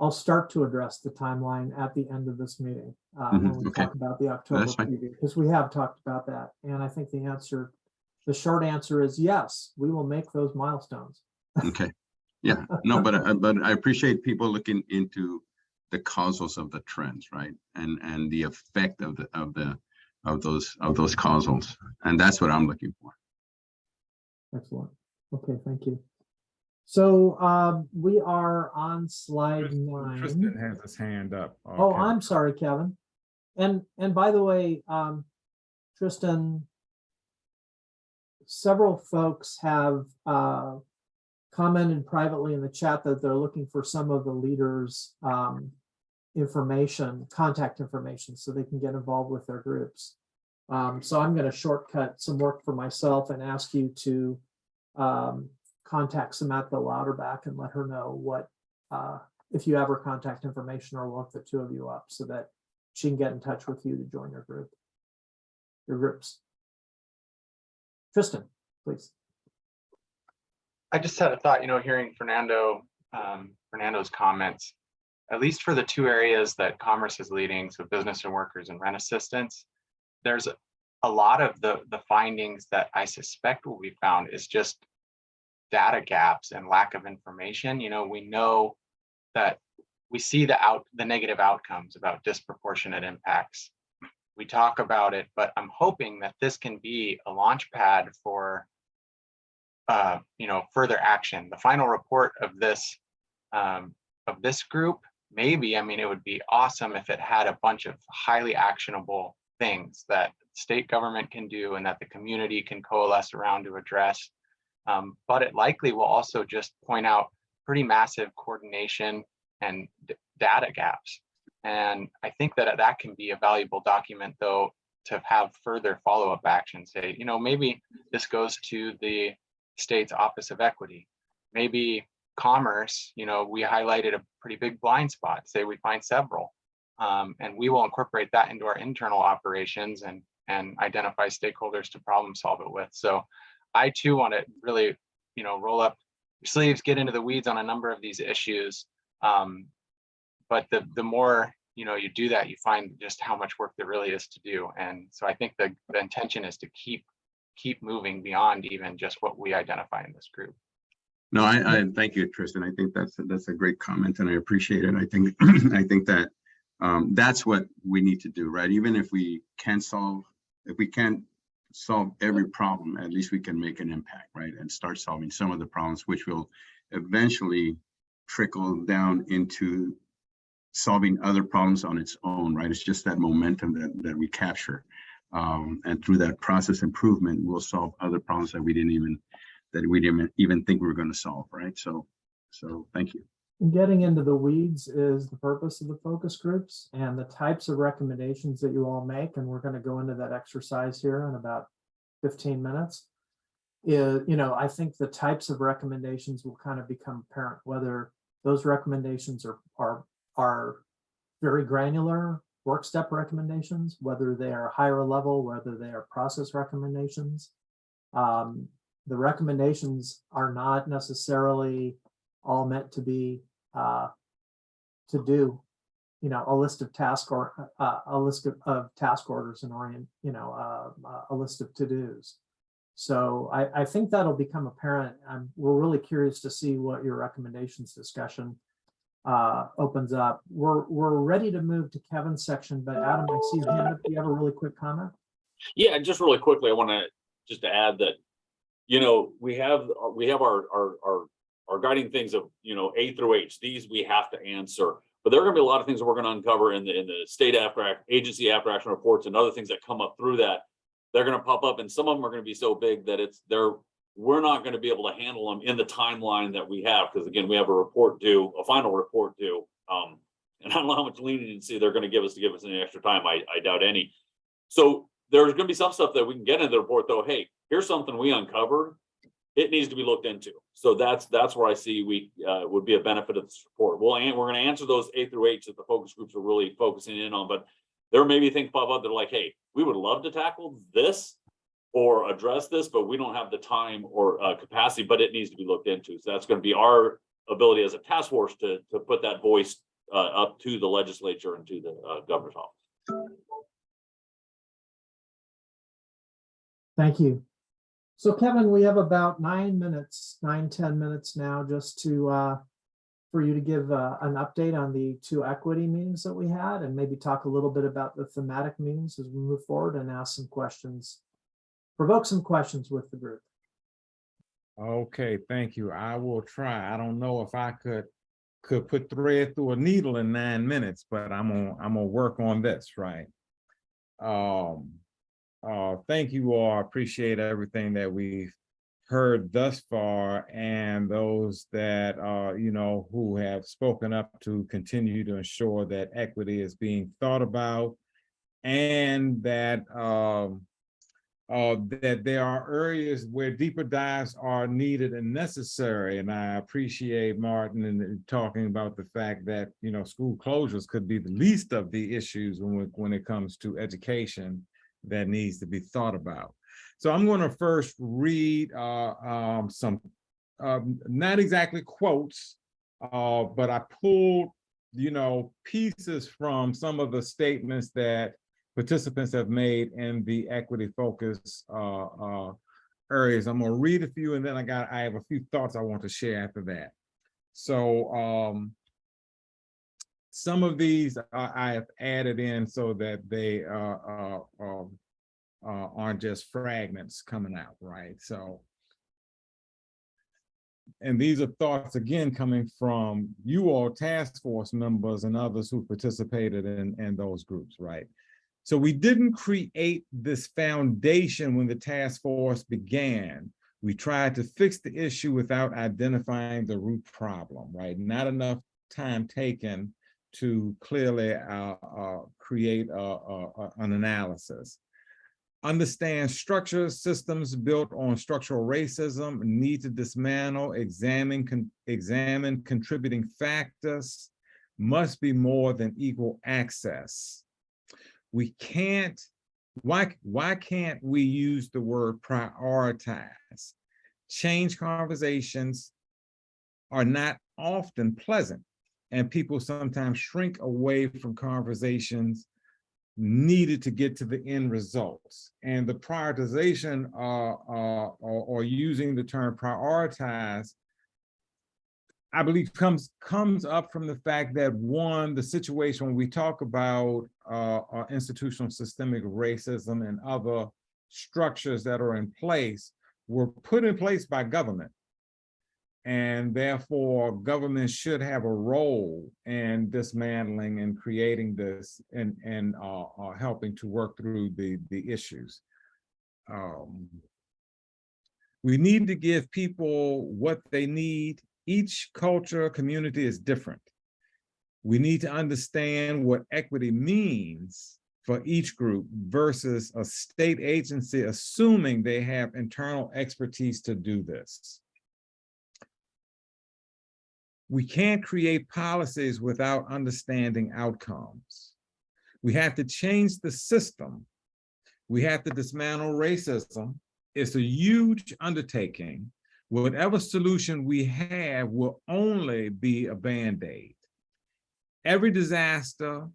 I'll start to address the timeline at the end of this meeting when we talk about the October preview, because we have talked about that. And I think the short answer is yes, we will make those milestones. Okay. Yeah, no, but I appreciate people looking into the causals of the trends, right? And the effect of those causals. And that's what I'm looking for. Excellent. Okay, thank you. So we are on slide 9. Tristan has his hand up. Oh, I'm sorry, Kevin. And by the way, Tristan, several folks have commented privately in the chat that they're looking for some of the leaders' contact information, so they can get involved with their groups. So I'm going to shortcut some work for myself and ask you to contact Samantha Louderback and let her know what, if you have her contact information, or look the two of you up so that she can get in touch with you to join your groups. Tristan, please. I just had a thought, hearing Fernando's comments, at least for the two areas that Commerce is leading, so business and workers and rent assistance, there's a lot of the findings that I suspect will be found is just data gaps and lack of information. We know that we see the negative outcomes about disproportionate impacts. We talk about it, but I'm hoping that this can be a launch pad for further action. The final report of this group, maybe, it would be awesome if it had a bunch of highly actionable things that state government can do and that the community can coalesce around to address. But it likely will also just point out pretty massive coordination and data gaps. And I think that can be a valuable document, though, to have further follow-up action. Say, maybe this goes to the state's Office of Equity. Maybe Commerce, we highlighted a pretty big blind spot. Say we find several, and we will incorporate that into our internal operations and identify stakeholders to problem solve it with. So I too want to really, roll up your sleeves, get into the weeds on a number of these issues. But the more, you do that, you find just how much work there really is to do. And so I think the intention is to keep moving beyond even just what we identify in this group. No, I thank you, Tristan. I think that's a great comment, and I appreciate it. I think that that's what we need to do, right? Even if we can't solve every problem, at least we can make an impact, right? And start solving some of the problems, which will eventually trickle down into solving other problems on its own, right? It's just that momentum that we capture. And through that process improvement, we'll solve other problems that we didn't even think we were going to solve, right? So thank you. And getting into the weeds is the purpose of the focus groups and the types of recommendations that you all make. And we're going to go into that exercise here in about 15 minutes. I think the types of recommendations will kind of become apparent, whether those recommendations are very granular work step recommendations, whether they are higher level, whether they are process recommendations. The recommendations are not necessarily all meant to be to do, a list of task or a list of task orders and a list of to-dos. So I think that'll become apparent. We're really curious to see what your recommendations discussion opens up. We're ready to move to Kevin's section, but Adam, I see your hand up. Do you have a really quick comment? Yeah, just really quickly, I want to just add that, we have our guiding things of, A through H. These we have to answer, but there are going to be a lot of things that we're going to uncover in the state agency after action reports and other things that come up through that. They're going to pop up, and some of them are going to be so big that we're not going to be able to handle them in the timeline that we have, because again, we have a final report due. And I don't know how much leniency they're going to give us any extra time. I doubt any. So there's going to be some stuff that we can get in the report though. Hey, here's something we uncovered. It needs to be looked into. So that's where I see we would be a benefit of this report. We're going to answer those A through H that the focus groups are really focusing in on, but there may be things pop up that are like, hey, we would love to tackle this or address this, but we don't have the time or capacity, but it needs to be looked into. So that's going to be our ability as a task force to put that voice up to the legislature and to the governor's office. Thank you. So Kevin, we have about 10 minutes now just to for you to give an update on the 2 equity meetings that we had, and maybe talk a little bit about the thematic meetings as we move forward, and ask some questions, provoke some questions with the group. Okay, thank you. I will try. I don't know if I could put thread through a needle in 9 minutes, but I'm gonna work on this, right? Thank you all. I appreciate everything that we've heard thus far, and those that who have spoken up to continue to ensure that equity is being thought about, and that that there are areas where deeper dives are needed and necessary. And I appreciate Martin and talking about the fact that school closures could be the least of the issues when it comes to education that needs to be thought about. So I'm going to first read some not exactly quotes, but I pulled pieces from some of the statements that participants have made in the equity focus areas. I'm going to read a few, and then I have a few thoughts I want to share after that. So some of these I have added in so that they aren't just fragments coming out, right? So, and these are thoughts again coming from you all task force members and others who participated in those groups, right? So we didn't create this foundation when the task force began. We tried to fix the issue without identifying the root problem, right? Not enough time taken to clearly create an analysis. Understand structure systems built on structural racism, need to dismantle, examine contributing factors, must be more than equal access. We can't, why can't we use the word prioritize? Change conversations are not often pleasant, and people sometimes shrink away from conversations needed to get to the end results. And the prioritization or using the term prioritize, I believe comes up from the fact that one, the situation when we talk about institutional systemic racism and other structures that are in place were put in place by government. And therefore, government should have a role in dismantling and creating this and helping to work through the issues. We need to give people what they need. Each culture, community is different. We need to understand what equity means for each group versus a state agency assuming they have internal expertise to do this. We can't create policies without understanding outcomes. We have to change the system. We have to dismantle racism. It's a huge undertaking. Whatever solution we have will only be a Band-Aid. Every disaster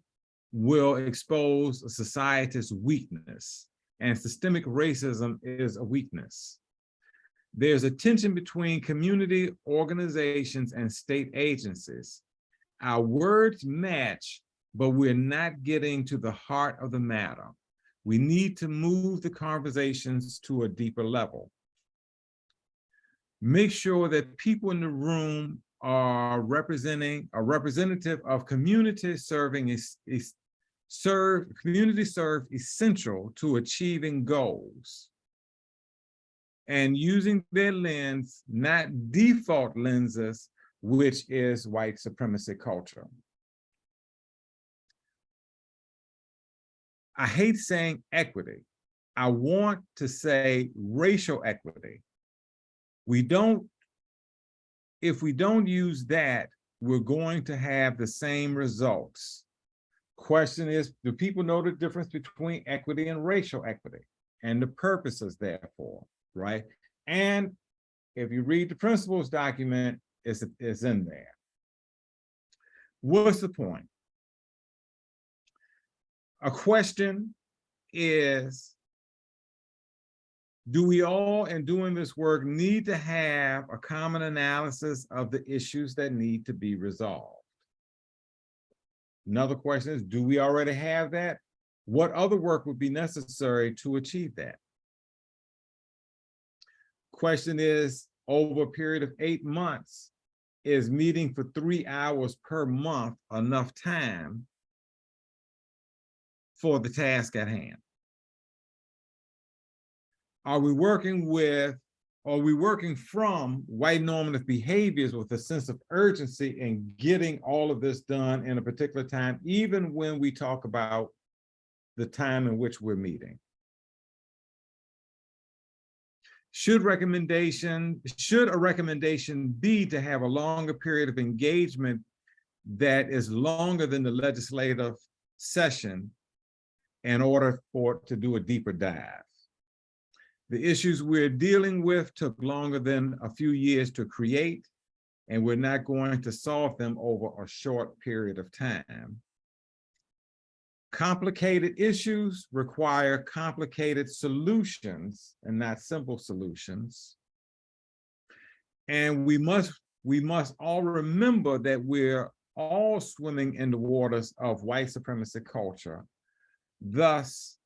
will expose a society's weakness, and systemic racism is a weakness. There's a tension between community organizations and state agencies. Our words match, but we're not getting to the heart of the matter. We need to move the conversations to a deeper level. Make sure that people in the room are representative of community served essential to achieving goals, and using their lens, not default lenses, which is white supremacy culture. I hate saying equity. I want to say racial equity. If we don't use that, we're going to have the same results. Question is, do people know the difference between equity and racial equity and the purposes therefore, right? And if you read the principles document, it's in there. What's the point? A question is, do we all, in doing this work, need to have a common analysis of the issues that need to be resolved? Another question is, do we already have that? What other work would be necessary to achieve that? Question is, over a period of 8 months, is meeting for 3 hours per month enough time for the task at hand? Are we working from white normative behaviors with a sense of urgency in getting all of this done in a particular time, even when we talk about the time in which we're meeting? Should a recommendation be to have a longer period of engagement that is longer than the legislative session in order for it to do a deeper dive? The issues we're dealing with took longer than a few years to create, and we're not going to solve them over a short period of time. Complicated issues require complicated solutions and not simple solutions. And we must all remember that we're all swimming in the waters of white supremacy culture. Thus,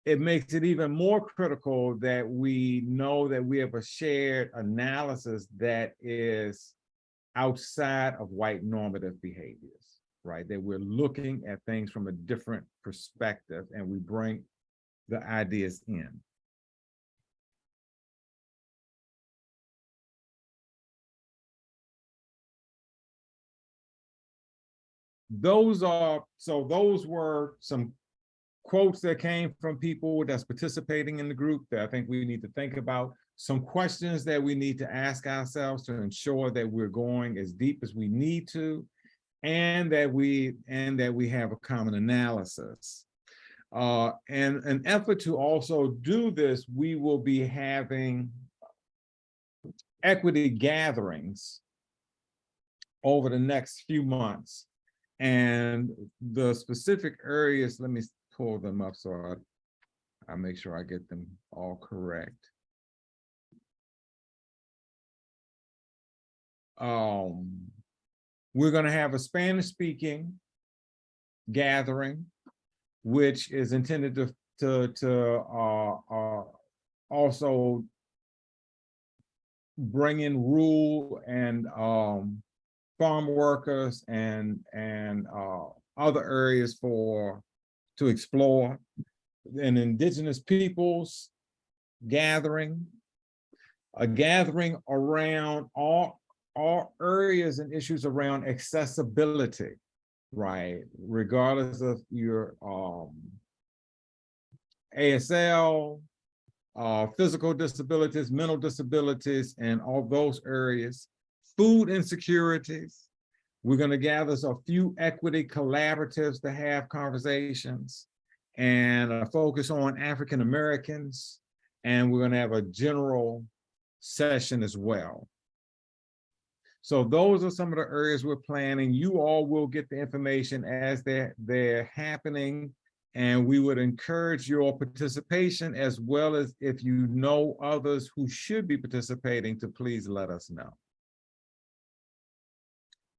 it makes it even more critical that we know that we have a shared analysis that is outside of white normative behaviors, right? That we're looking at things from a different perspective and we bring the ideas in. Those were some quotes that came from people that's participating in the group that I think we need to think about. Some questions that we need to ask ourselves to ensure that we're going as deep as we need to, and that we have a common analysis. And an effort to also do this, we will be having equity gatherings over the next few months. And the specific areas, let me pull them up so I make sure I get them all correct. We're going to have a Spanish speaking gathering which is intended to also bring in rural and farm workers and other areas to explore. An indigenous peoples gathering, a gathering around all areas and issues around accessibility, right? Regardless of your ASL, physical disabilities, mental disabilities, and all those areas. Food insecurities. We're going to gather a few equity collaboratives to have conversations, and a focus on African Americans. And we're going to have a general session as well. So those are some of the areas we're planning. You all will get the information as they're happening. And we would encourage your participation, as well as if you know others who should be participating, to please let us know.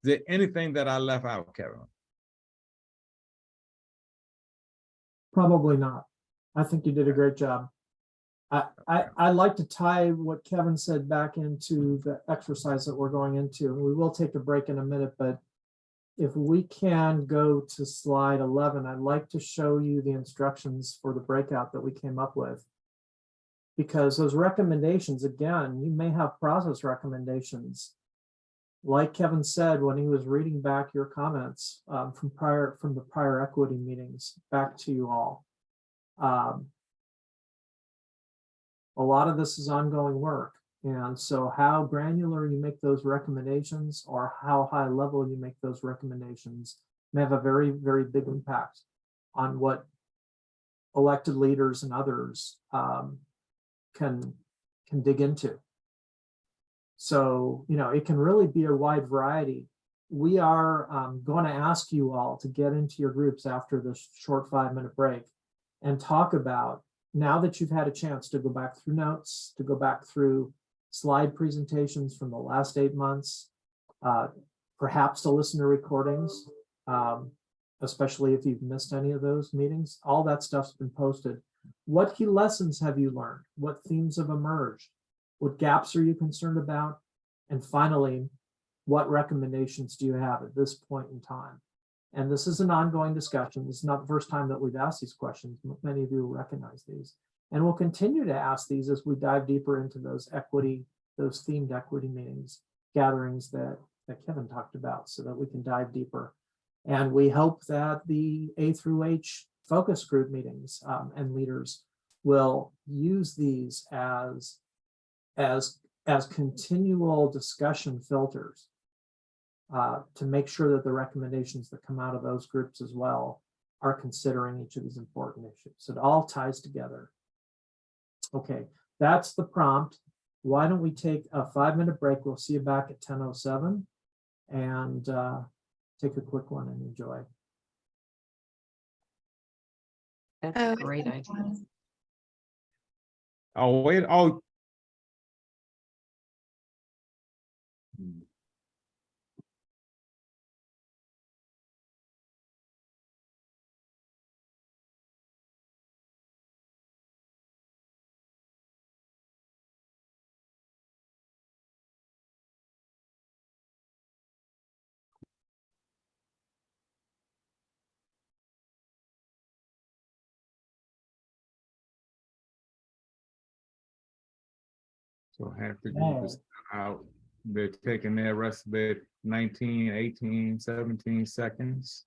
Is there anything that I left out, Kevin? Probably not. I think you did a great job. I'd like to tie what Kevin said back into the exercise that we're going into. We will take a break in a minute, but if we can go to slide 11, I'd like to show you the instructions for the breakout that we came up with. Because those recommendations, again, you may have process recommendations. Like Kevin said, when he was reading back your comments from the prior equity meetings back to you all. A lot of this is ongoing work. And so how granular you make those recommendations, or how high level you make those recommendations, may have a very, very big impact on what elected leaders and others can dig into. So, it can really be a wide variety. We are going to ask you all to get into your groups after this short 5-minute break and talk about, now that you've had a chance to go back through notes, to go back through slide presentations from the last 8 months, perhaps to listen to recordings, especially if you've missed any of those meetings. All that stuff's been posted. What key lessons have you learned? What themes have emerged? What gaps are you concerned about? And finally, what recommendations do you have at this point in time? And this is an ongoing discussion. This is not the first time that we've asked these questions. Many of you recognize these. And we'll continue to ask these as we dive deeper into those themed equity meetings, gatherings that Kevin talked about, so that we can dive deeper. And we hope that the A through H focus group meetings and leaders will use these as continual discussion filters to make sure that the recommendations that come out of those groups as well are considering each of these important issues. So it all ties together. Okay, that's the prompt. Why don't we take a 5-minute break? We'll see you back at 10:07 and take a quick one and enjoy. That's a great idea. Oh, wait. Oh. So half the group is out. They're taking their rest of their 19, 18, 17 seconds.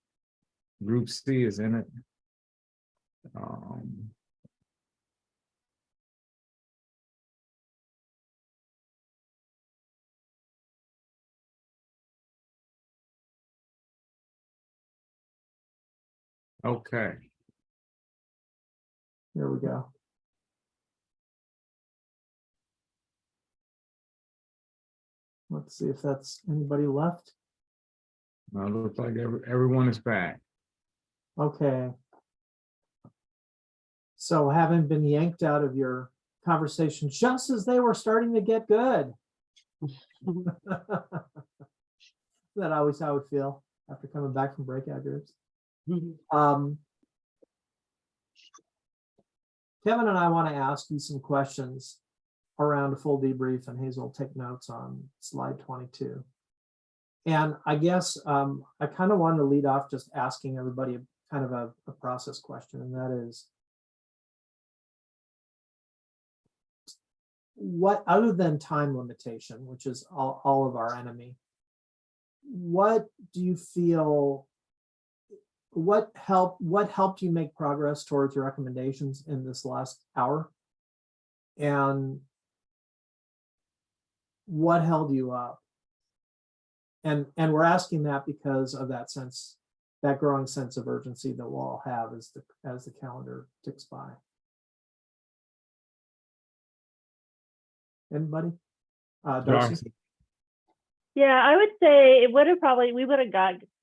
Group C is in it. Okay. Here we go. Let's see if that's anybody left. Now it looks like everyone is back. Okay. So having been yanked out of your conversation just as they were starting to get good. That's always how I would feel after coming back from breakout groups. Kevin and I want to ask you some questions around a full debrief, and Hazel will take notes on slide 22. And I guess I kind of wanted to lead off just asking everybody kind of a process question, and that is, what, other than time limitation, which is all of our enemy, what do you feel, what helped you make progress towards your recommendations in this last hour? And what held you up? And we're asking that because of that sense, that growing sense of urgency that we'll all have as the calendar ticks by. Anybody? Darcy? Yeah, I would say it would have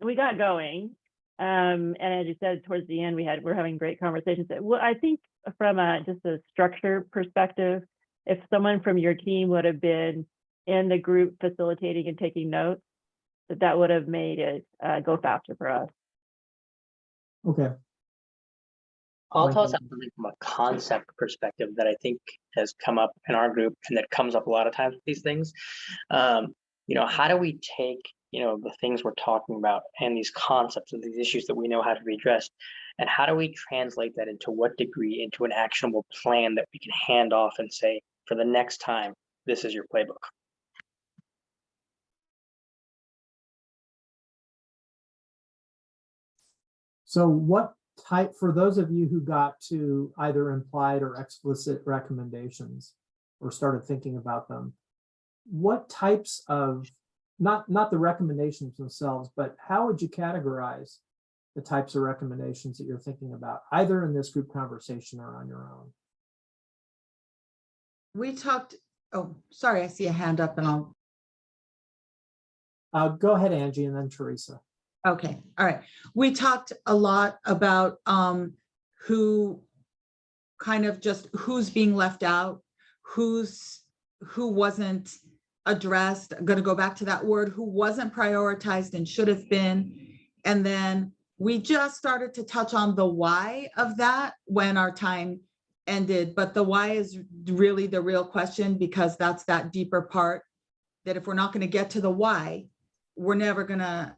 we got going. And as you said, towards the end, we're having great conversations. Well, I think from just a structure perspective, if someone from your team would have been in the group facilitating and taking notes, that would have made it go faster for us. Okay. I'll tell us something from a concept perspective that I think has come up in our group and that comes up a lot of times with these things. How do we take, the things we're talking about and these concepts and these issues that we know how to be addressed, and how do we translate that into what degree into an actionable plan that we can hand off and say, for the next time, this is your playbook. So what type, for those of you who got to either implied or explicit recommendations or started thinking about them, what types of, not the recommendations themselves, but how would you categorize the types of recommendations that you're thinking about, either in this group conversation or on your own? We talked, oh, sorry, I see a hand up and I'll go ahead, Angie, and then Teresa. Okay, all right. We talked a lot about who kind of just who's being left out, who wasn't addressed. I'm going to go back to that word, who wasn't prioritized and should have been. And then we just started to touch on the why of that when our time ended. But the why is really the real question, because that's that deeper part that if we're not going to get to the why, we're never gonna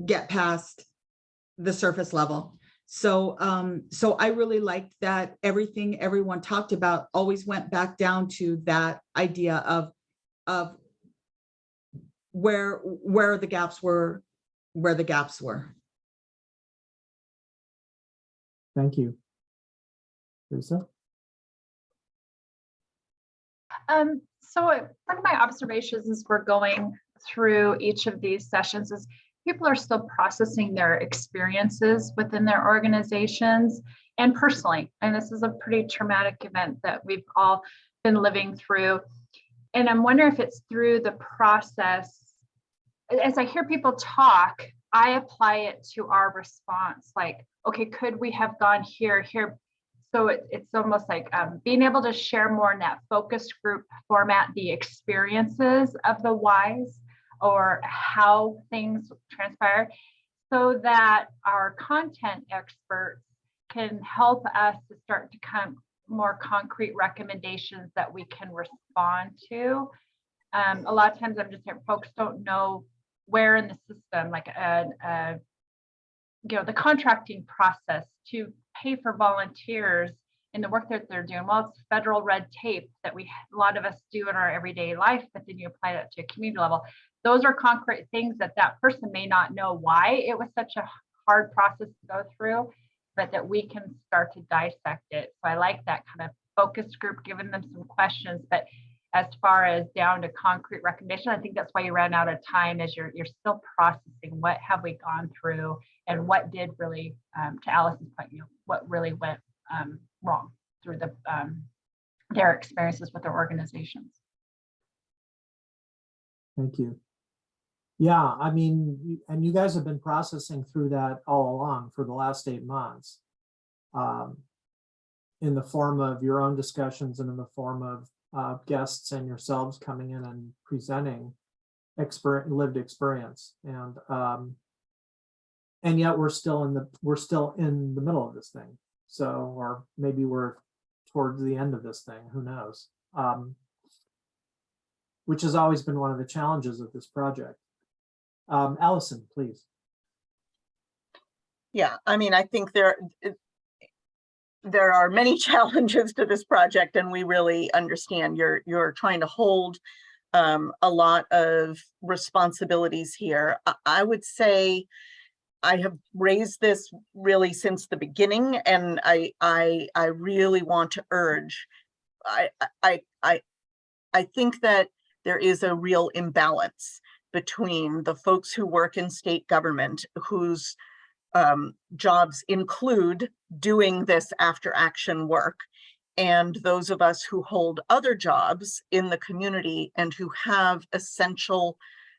get past the surface level. So I really liked that everything everyone talked about always went back down to that idea of where the gaps were. Thank you. Teresa? So one of my observations as we're going through each of these sessions is people are still processing their experiences within their organizations and personally. And this is a pretty traumatic event that we've all been living through. And I'm wondering if it's through the process, as I hear people talk, I apply it to our response. Like, okay, could we have gone here? So it's almost like being able to share more in that focus group format, the experiences of the whys or how things transpire, so that our content experts can help us to start to come more concrete recommendations that we can respond to. A lot of times I'm just hearing folks don't know where in the system, like the contracting process to pay for volunteers in the work that they're doing. Well, it's federal red tape that a lot of us do in our everyday life, but then you apply that to a community level. Those are concrete things that person may not know why it was such a hard process to go through, but that we can start to dissect it. So I like that kind of focus group, giving them some questions, but as far as down to concrete recommendation, I think that's why you ran out of time, as you're still processing what have we gone through and what did really, to Allison's point, what really went wrong through their experiences with their organizations. Thank you. Yeah, I mean, and you guys have been processing through that all along for the last 8 months, in the form of your own discussions and in the form of guests and yourselves coming in and presenting lived experience, and yet we're still in the middle of this thing. So, or maybe we're towards the end of this thing, who knows? Which has always been one of the challenges of this project. Allison, please. Yeah, I mean, I think there are many challenges to this project, and we really understand you're trying to hold a lot of responsibilities here. I would say I have raised this really since the beginning, and I really want to urge. I think that there is a real imbalance between the folks who work in state government, whose jobs include doing this after action work, and those of us who hold other jobs in the community and who have essential,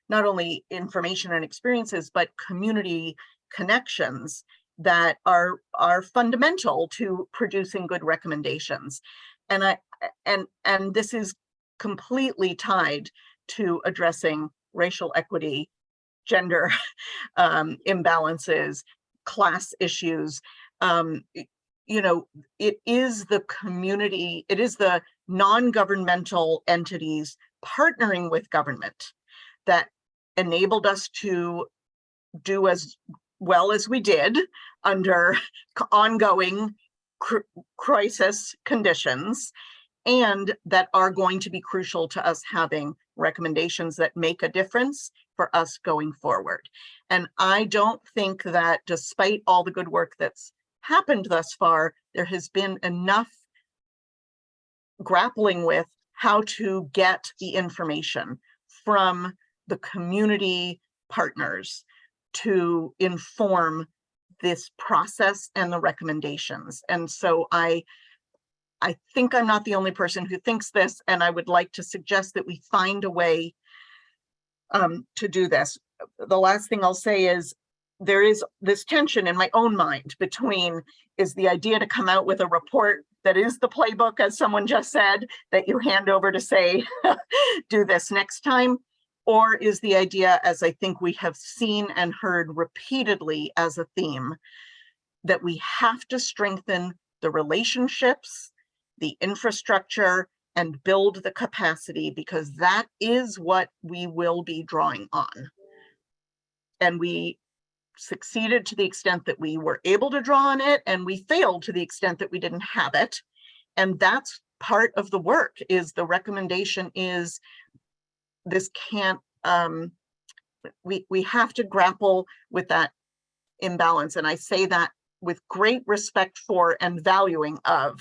not only information and experiences, but community connections that are fundamental to producing good recommendations. And this is completely tied to addressing racial equity, gender imbalances, class issues. You know, it is the community, it is the non-governmental entities partnering with government that enabled us to do as well as we did under ongoing crisis conditions, and that are going to be crucial to us having recommendations that make a difference for us going forward. And I don't think that despite all the good work that's happened thus far, there has been enough grappling with how to get the information from the community partners to inform this process and the recommendations. And so I think I'm not the only person who thinks this, and I would like to suggest that we find a way to do this. The last thing I'll say is there is this tension in my own mind between, is the idea to come out with a report that is the playbook, as someone just said, that you hand over to say, do this next time, or is the idea, as I think we have seen and heard repeatedly as a theme, that we have to strengthen the relationships, the infrastructure, and build the capacity, because that is what we will be drawing on. And we succeeded to the extent that we were able to draw on it, and we failed to the extent that we didn't have it. And that's part of the work. Is the recommendation is this can't, we have to grapple with that imbalance. And I say that with great respect for and valuing of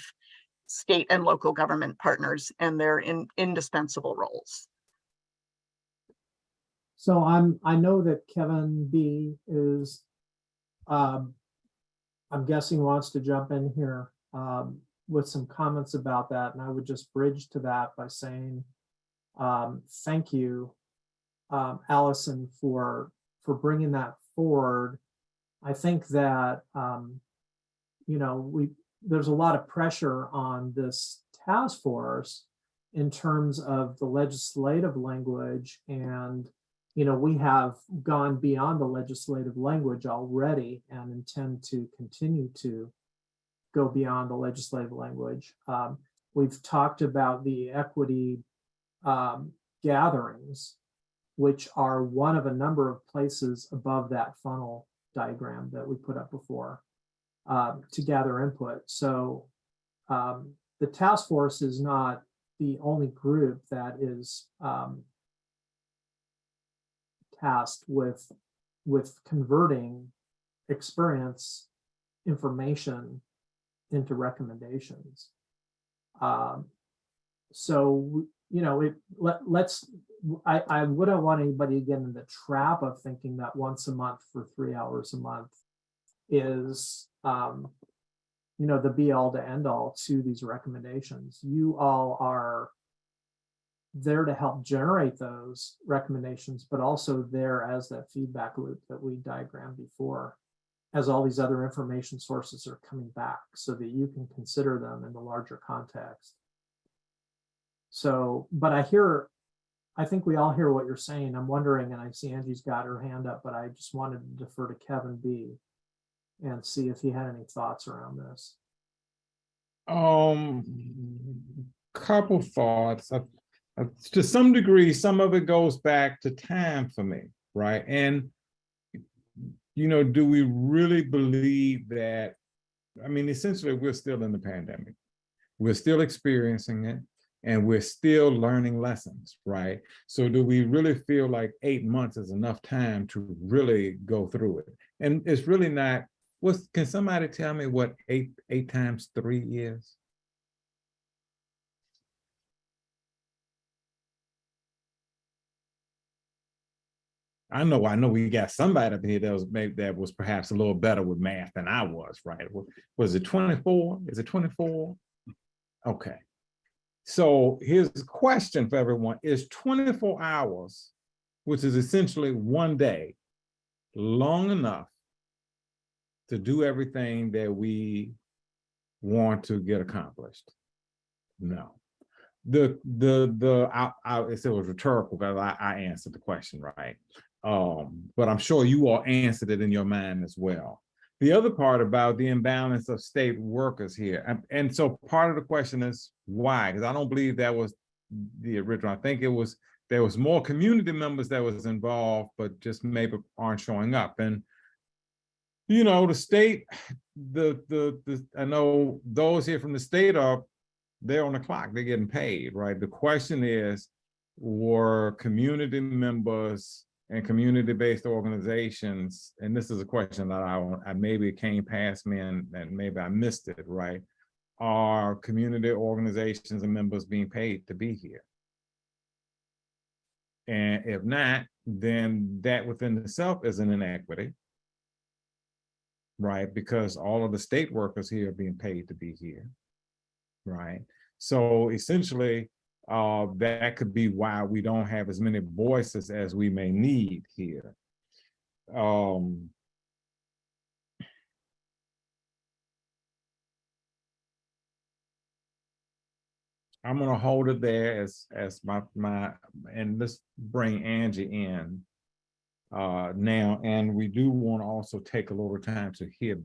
state and local government partners and their indispensable roles. So I know that Kevin B is, I'm guessing wants to jump in here with some comments about that. And I would just bridge to that by saying, thank you, Allison, for bringing that forward. I think that, you know, there's a lot of pressure on this task force in terms of the legislative language, and you know, we have gone beyond the legislative language already and intend to continue to go beyond the legislative language. We've talked about the equity gatherings, which are one of a number of places above that funnel diagram that we put up before to gather input. So the task force is not the only group that is tasked with converting experience information into recommendations. So, you know, I wouldn't want anybody to get in the trap of thinking that once a month for 3 hours a month is, you know, the be all to end all to these recommendations. You all are there to help generate those recommendations, but also there as that feedback loop that we diagrammed before, as all these other information sources are coming back so that you can consider them in the larger context. So, but I think we all hear what you're saying. I'm wondering, and I see Angie's got her hand up, but I just wanted to defer to Kevin B and see if he had any thoughts around this. Couple thoughts. To some degree, some of it goes back to time for me, right? And, do we really believe that? I mean, essentially, we're still in the pandemic. We're still experiencing it, and we're still learning lessons, right? So do we really feel like 8 months is enough time to really go through it? And it's really not. Can somebody tell me what eight times 3 is? I know we got somebody up here that was perhaps a little better with math than I was, right? Was it 24? Is it 24? Okay. So here's the question for everyone. Is 24 hours, which is essentially one day, long enough to do everything that we want to get accomplished? No. It was rhetorical because I answered the question, right? But I'm sure you all answered it in your mind as well. The other part about the imbalance of state workers here, and so part of the question is why? Because I don't believe that was the original. I think there was more community members that was involved, but just maybe aren't showing up. And the state, I know those here from the state they're on the clock, they're getting paid, right? The question is, were community members and community-based organizations, and this is a question that I maybe came past me and maybe I missed it, right? Are community organizations and members being paid to be here? And if not, then that within itself is an inequity, right? Because all of the state workers here are being paid to be here. Right. So essentially, that could be why we don't have as many voices as we may need here. I'm going to hold it there as my and let's bring Angie in now. And we do want to also take a little time to hear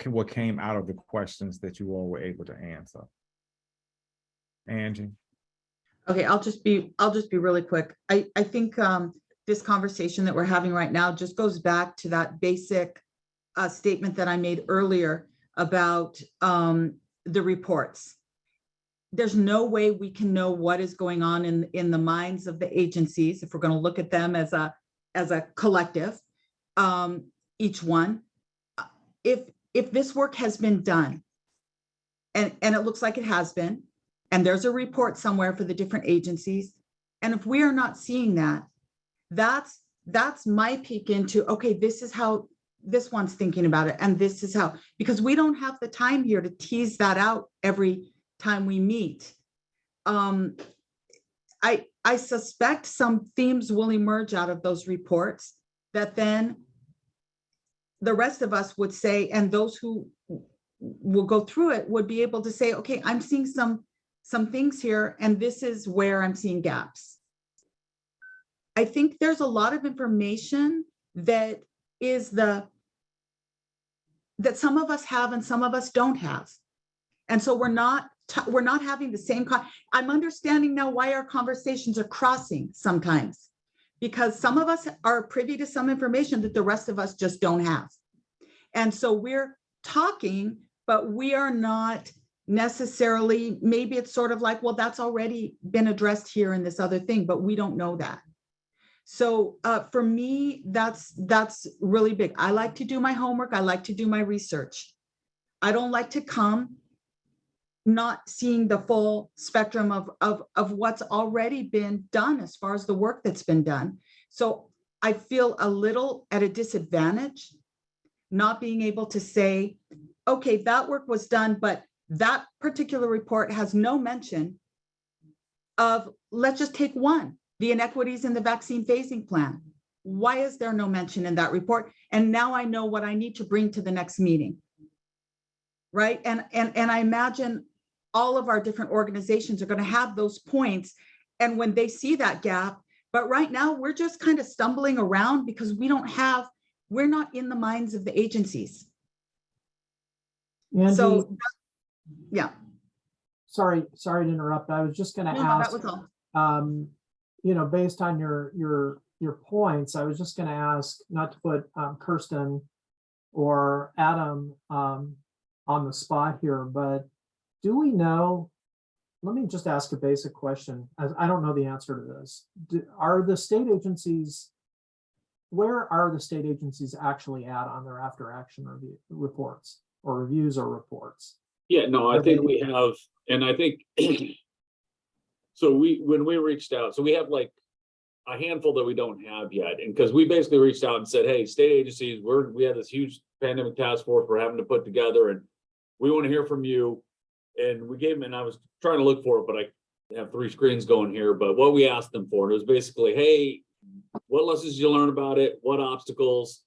what came out of the questions that you all were able to answer. Angie. Okay, I'll just be really quick. I think this conversation that we're having right now just goes back to that basic statement that I made earlier about the reports. There's no way we can know what is going on in the minds of the agencies if we're going to look at them as a collective, each one. If this work has been done, and it looks like it has been, and there's a report somewhere for the different agencies, and if we are not seeing that, that's my peek into, okay, this is how this one's thinking about it, and this is how, because we don't have the time here to tease that out every time we meet. I suspect some themes will emerge out of those reports that then the rest of us would say, and those who will go through it would be able to say, okay, I'm seeing some things here, and this is where I'm seeing gaps. I think there's a lot of information that some of us have and some of us don't have. And so we're not having the same, I'm understanding now why our conversations are crossing sometimes, because some of us are privy to some information that the rest of us just don't have. And so we're talking, but we are not necessarily, maybe it's sort of like, well, that's already been addressed here in this other thing, but we don't know that. So for me, that's really big. I like to do my homework. I like to do my research. I don't like to come not seeing the full spectrum of what's already been done as far as the work that's been done. So I feel a little at a disadvantage, not being able to say, okay, that work was done, but that particular report has no mention of, let's just take one, the inequities in the vaccine phasing plan. Why is there no mention in that report? And now I know what I need to bring to the next meeting, right? And I imagine all of our different organizations are going to have those points. And when they see that gap, but right now we're just kind of stumbling around because we're not in the minds of the agencies. Angie, So, yeah, sorry to interrupt. I was just gonna no, that ask, was all. you know, based on your points, I was just gonna ask, not to put Kirsten or Adam on the spot here, but do we know, let me just ask a basic question. I don't know the answer to this. Are the state agencies, where are the state agencies actually at on their after action review reports or reviews or reports? Yeah, no, I Are think they- we have, and I think, so when we reached out, so we have like a handful that we don't have yet. And because we basically reached out and said, hey, state agencies, we have this huge pandemic task force we're having to put together, and we want to hear from you. And we gave them, and I was trying to look for it, but I have 3 screens going here. But what we asked them for, it was basically, hey, what lessons did you learn about it? What obstacles?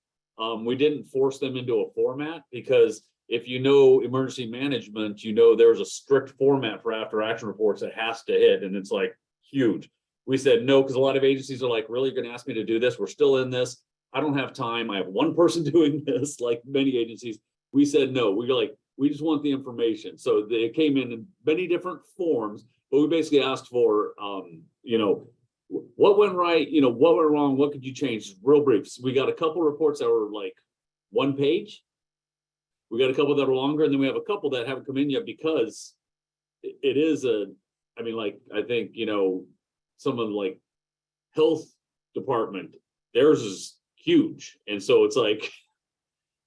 We didn't force them into a format, because if you know emergency management, you know there's a strict format for after action reports that has to hit, and it's like huge. We said no, because a lot of agencies are like, really, you're gonna ask me to do this? We're still in this. I don't have time. I have one person doing this, like many agencies. We said no. We just want the information. So they came in many different forms, but we basically asked for, you know, what went right, you know, what went wrong, what could you change? Real briefs. We got a couple reports that were like 1 page. We got a couple that are longer, and then we have a couple that haven't come in yet, because it is I mean, like, I think, you know, some of the like health department, theirs is huge. And so it's like,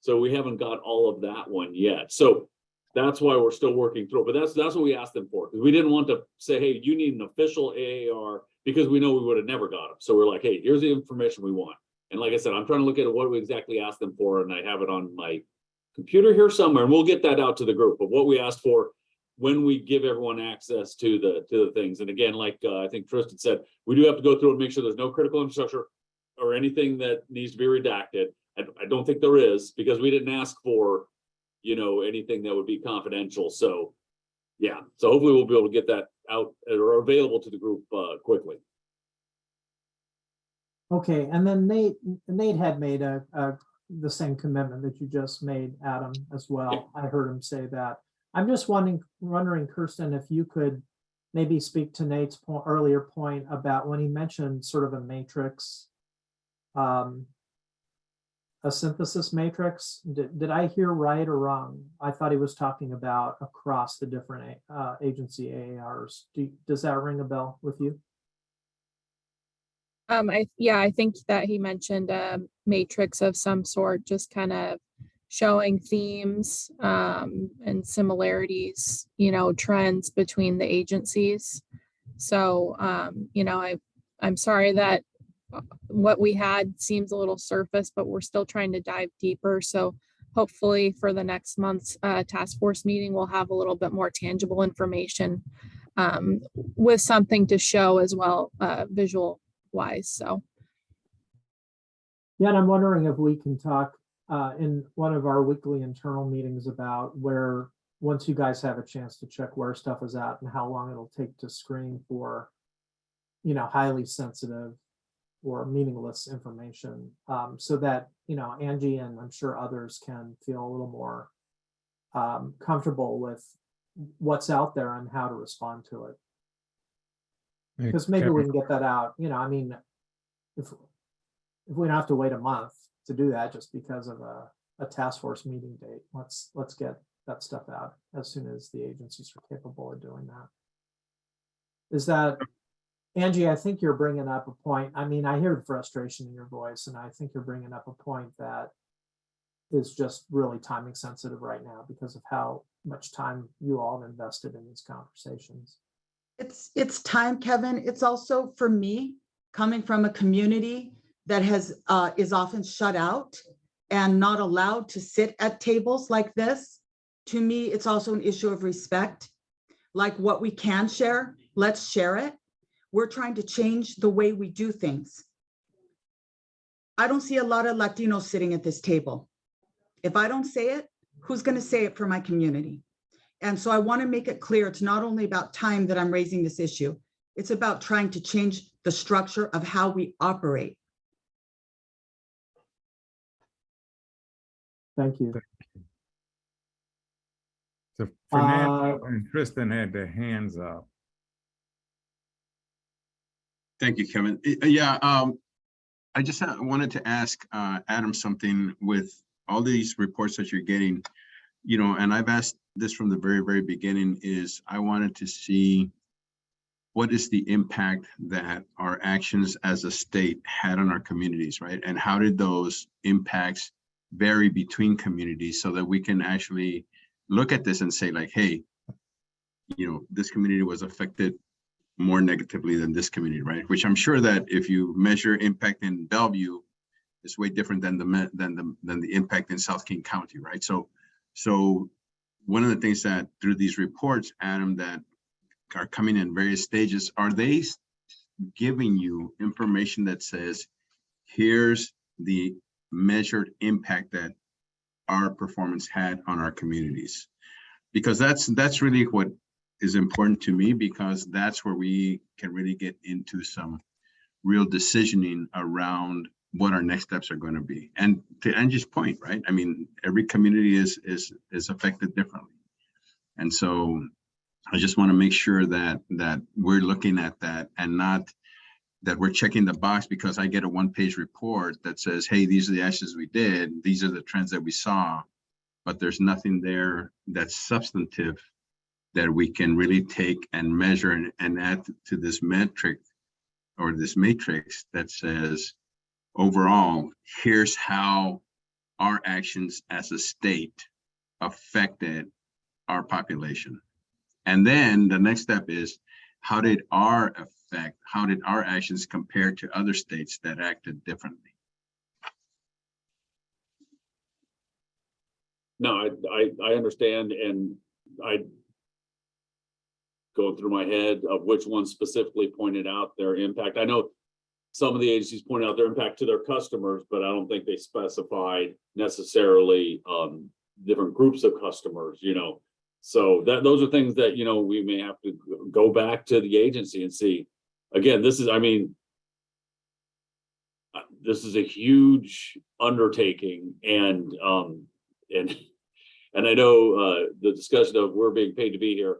so we haven't got all of that one yet. So that's why we're still working through it. But that's what we asked them for, because we didn't want to say, hey, you need an official AAR, because we know we would have never got them. So we're like, hey, here's the information we want. And like I said, I'm trying to look at what we exactly asked them for, and I have it on my computer here somewhere, and we'll get that out to the group. But what we asked for when we give everyone access to the things. And again, like I think Tristan said, we do have to go through and make sure there's no critical infrastructure or anything that needs to be redacted. I don't think there is, because we didn't ask for, you know, anything that would be confidential. So yeah, so hopefully we'll be able to get that out or available to the group quickly. Okay, and then Nate had made the same commitment that you just made, Adam, as well. I heard him say that. I'm just wondering, Kirsten, if you could maybe speak to Nate's earlier point about when he mentioned sort of a matrix, a synthesis matrix. Did I hear right or wrong? I thought he was talking about across the different agency AARs. Does that ring a bell with you? I think that he mentioned a matrix of some sort, just kind of showing themes and similarities, you know, trends between the agencies. So, you know, I'm sorry that what we had seems a little surface, but we're still trying to dive deeper. So hopefully for the next month's task force meeting, we'll have a little bit more tangible information with something to show as well, visual wise. So yeah, and I'm wondering if we can talk in one of our weekly internal meetings about where, once you guys have a chance to check where stuff is at and how long it'll take to screen for, you know, highly sensitive or meaningless information, so that, you know, Angie and I'm sure others can feel a little more comfortable with what's out there and how to respond to it. Because maybe we can get that out, you know, I mean, if we don't have to wait a month to do that just because of a task force meeting date, let's get that stuff out as soon as the agencies are capable of doing that. Is that, Angie, I think you're bringing up a point. I mean, I hear the frustration in your voice, and I think you're bringing up a point that is just really timing sensitive right now because of how much time you all have invested in these conversations. It's time, Kevin. It's also, for me, coming from a community that is often shut out and not allowed to sit at tables like this. To me, it's also an issue of respect. Like, what we can share, let's share it. We're trying to change the way we do things. I don't see a lot of Latinos sitting at this table. If I don't say it, who's going to say it for my community? And so I want to make it clear, it's not only about time that I'm raising this issue. It's about trying to change the structure of how we operate. Thank you. So Fernando and Tristan had their hands up. Thank you, Kevin. Yeah, I just wanted to ask Adam something with all these reports that you're getting, you know, and I've asked this from the very, very beginning, is I wanted to see what is the impact that our actions as a state had on our communities, right? And how did those impacts vary between communities so that we can actually look at this and say like, hey, you know, this community was affected more negatively than this community, right? Which I'm sure that if you measure impact in Bellevue, it's way different than the impact in South King County, right? So one of the things that through these reports, Adam, that are coming in various stages, are they giving you information that says, here's the measured impact that our performance had on our communities? Because that's really what is important to me, because that's where we can really get into some real decisioning around what our next steps are going to be. And to Angie's point, right? I mean, every community is affected differently. And so I just want to make sure that we're looking at that and not that we're checking the box because I get a one-page report that says, hey, these are the actions we did, these are the trends that we saw, but there's nothing there that's substantive that we can really take and measure and add to this metric or this matrix that says, overall, here's how our actions as a state affected our population. And then the next step is, how did our actions compare to other states that acted differently? No, I understand, and I go through my head of which ones specifically pointed out their impact. I know some of the agencies pointed out their impact to their customers, but I don't think they specified necessarily different groups of customers, you know. So those are things that, you know, we may have to go back to the agency and see. Again, this is, I mean, this is a huge undertaking, and I know the discussion of we're being paid to be here.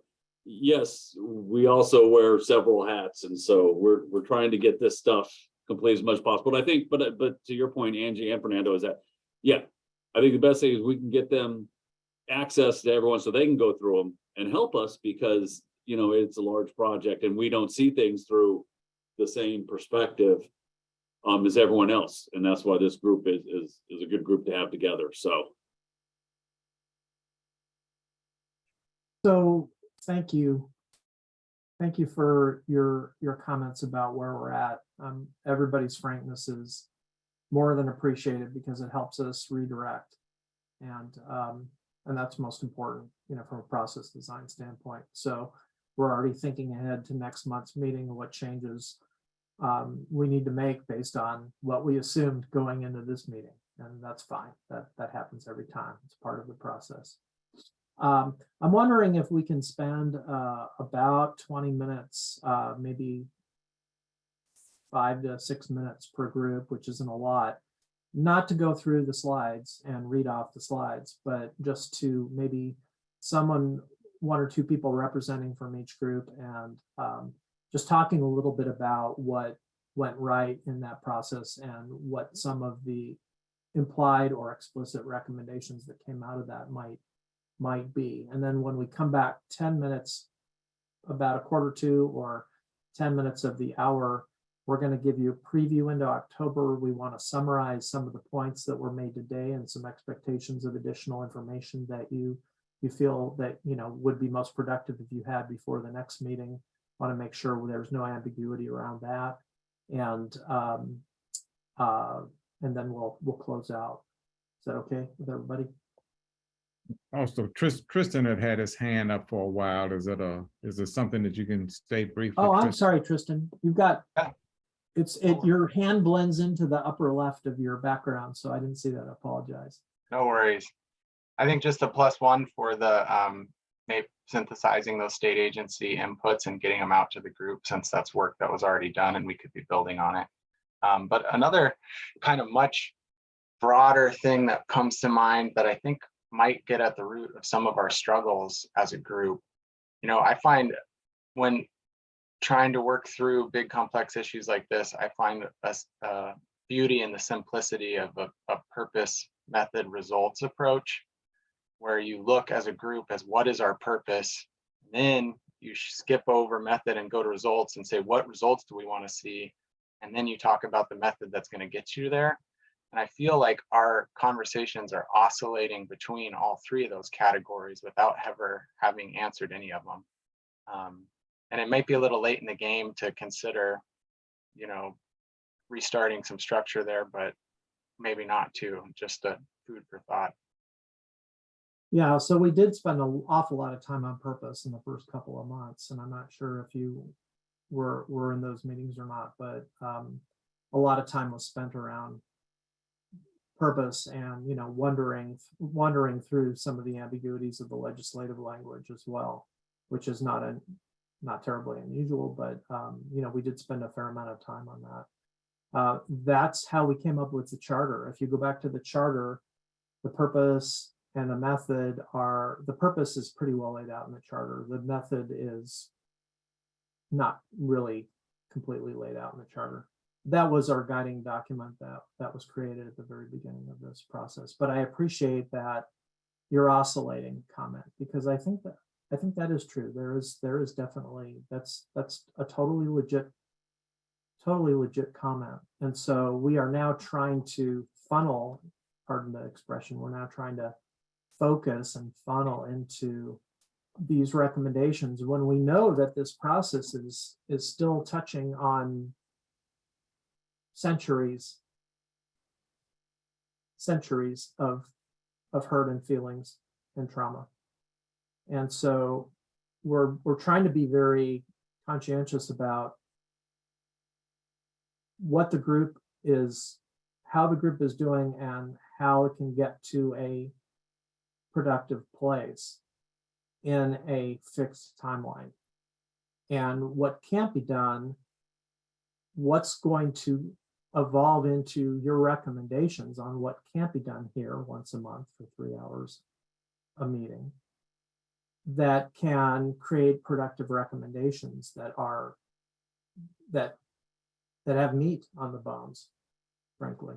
Yes, we also wear several hats, and so we're trying to get this stuff complete as much as possible. But I think, but to your point, Angie and Fernando, is that, yeah, I think the best thing is we can get them access to everyone so they can go through them and help us, because, you know, it's a large project and we don't see things through the same perspective as everyone else, and that's why this group is a good group to have together. So thank you. Thank you for your comments about where we're at. Everybody's frankness is more than appreciated because it helps us redirect. And that's most important, you know, from a process design standpoint. So we're already thinking ahead to next month's meeting and what changes we need to make based on what we assumed going into this meeting. And that's fine. That happens every time. It's part of the process. I'm wondering if we can spend about 20 minutes, maybe 5 to 6 minutes per group, which isn't a lot, not to go through the slides and read off the slides, but just to maybe one or two people representing from each group, and just talking a little bit about what went right in that process and what some of the implied or explicit recommendations that came out of that might be. And then when we come back 10 minutes, about a quarter to or 10 minutes of the hour, we're going to give you a preview into October. We want to summarize some of the points that were made today and some expectations of additional information that you feel that, you know, would be most productive if you had before the next meeting. Want to make sure there's no ambiguity around that, and then we'll close out. Is that okay with everybody? Also, Tristan had his hand up for a while. Is it something that you can state briefly? Oh, I'm Tristan? sorry, Tristan. You've got your hand blends into the upper left of your background, so I didn't see that. I apologize. No worries. I think just a +1 for the maybe synthesizing those state agency inputs and getting them out to the group, since that's work that was already done and we could be building on it. But another kind of much broader thing that comes to mind that I think might get at the root of some of our struggles as a group. You know, I find when trying to work through big complex issues like this, I find a beauty in the simplicity of a purpose, method, results approach, where you look as a group as what is our purpose, then you skip over method and go to results and say, what results do we want to see? And then you talk about the method that's going to get you there. And I feel like our conversations are oscillating between all three of those categories without ever having answered any of them. And it might be a little late in the game to consider, you know, restarting some structure there, but maybe not too, just a food for thought. Yeah, so we did spend an awful lot of time on purpose in the first couple of months, and I'm not sure if you were in those meetings or not, but a lot of time was spent around purpose and, you know, wondering through some of the ambiguities of the legislative language as well, which is not terribly unusual, but you know, we did spend a fair amount of time on that. That's how we came up with the charter. If you go back to the charter, the purpose and the method the purpose is pretty well laid out in the charter. The method is not really completely laid out in the charter. That was our guiding document that was created at the very beginning of this process. But I appreciate that you're oscillating comment, because I think that is true. There is definitely, that's a totally legit comment. And so we are now trying to funnel, pardon the expression, we're now trying to focus and funnel into these recommendations when we know that this process is still touching on centuries of hurt and feelings and trauma. And so we're trying to be very conscientious about what the group is, how the group is doing, and how it can get to a productive place in a fixed timeline. And what can't be done, what's going to evolve into your recommendations on what can't be done here once a month for 3 hours a meeting, that can create productive recommendations that have meat on the bones, frankly.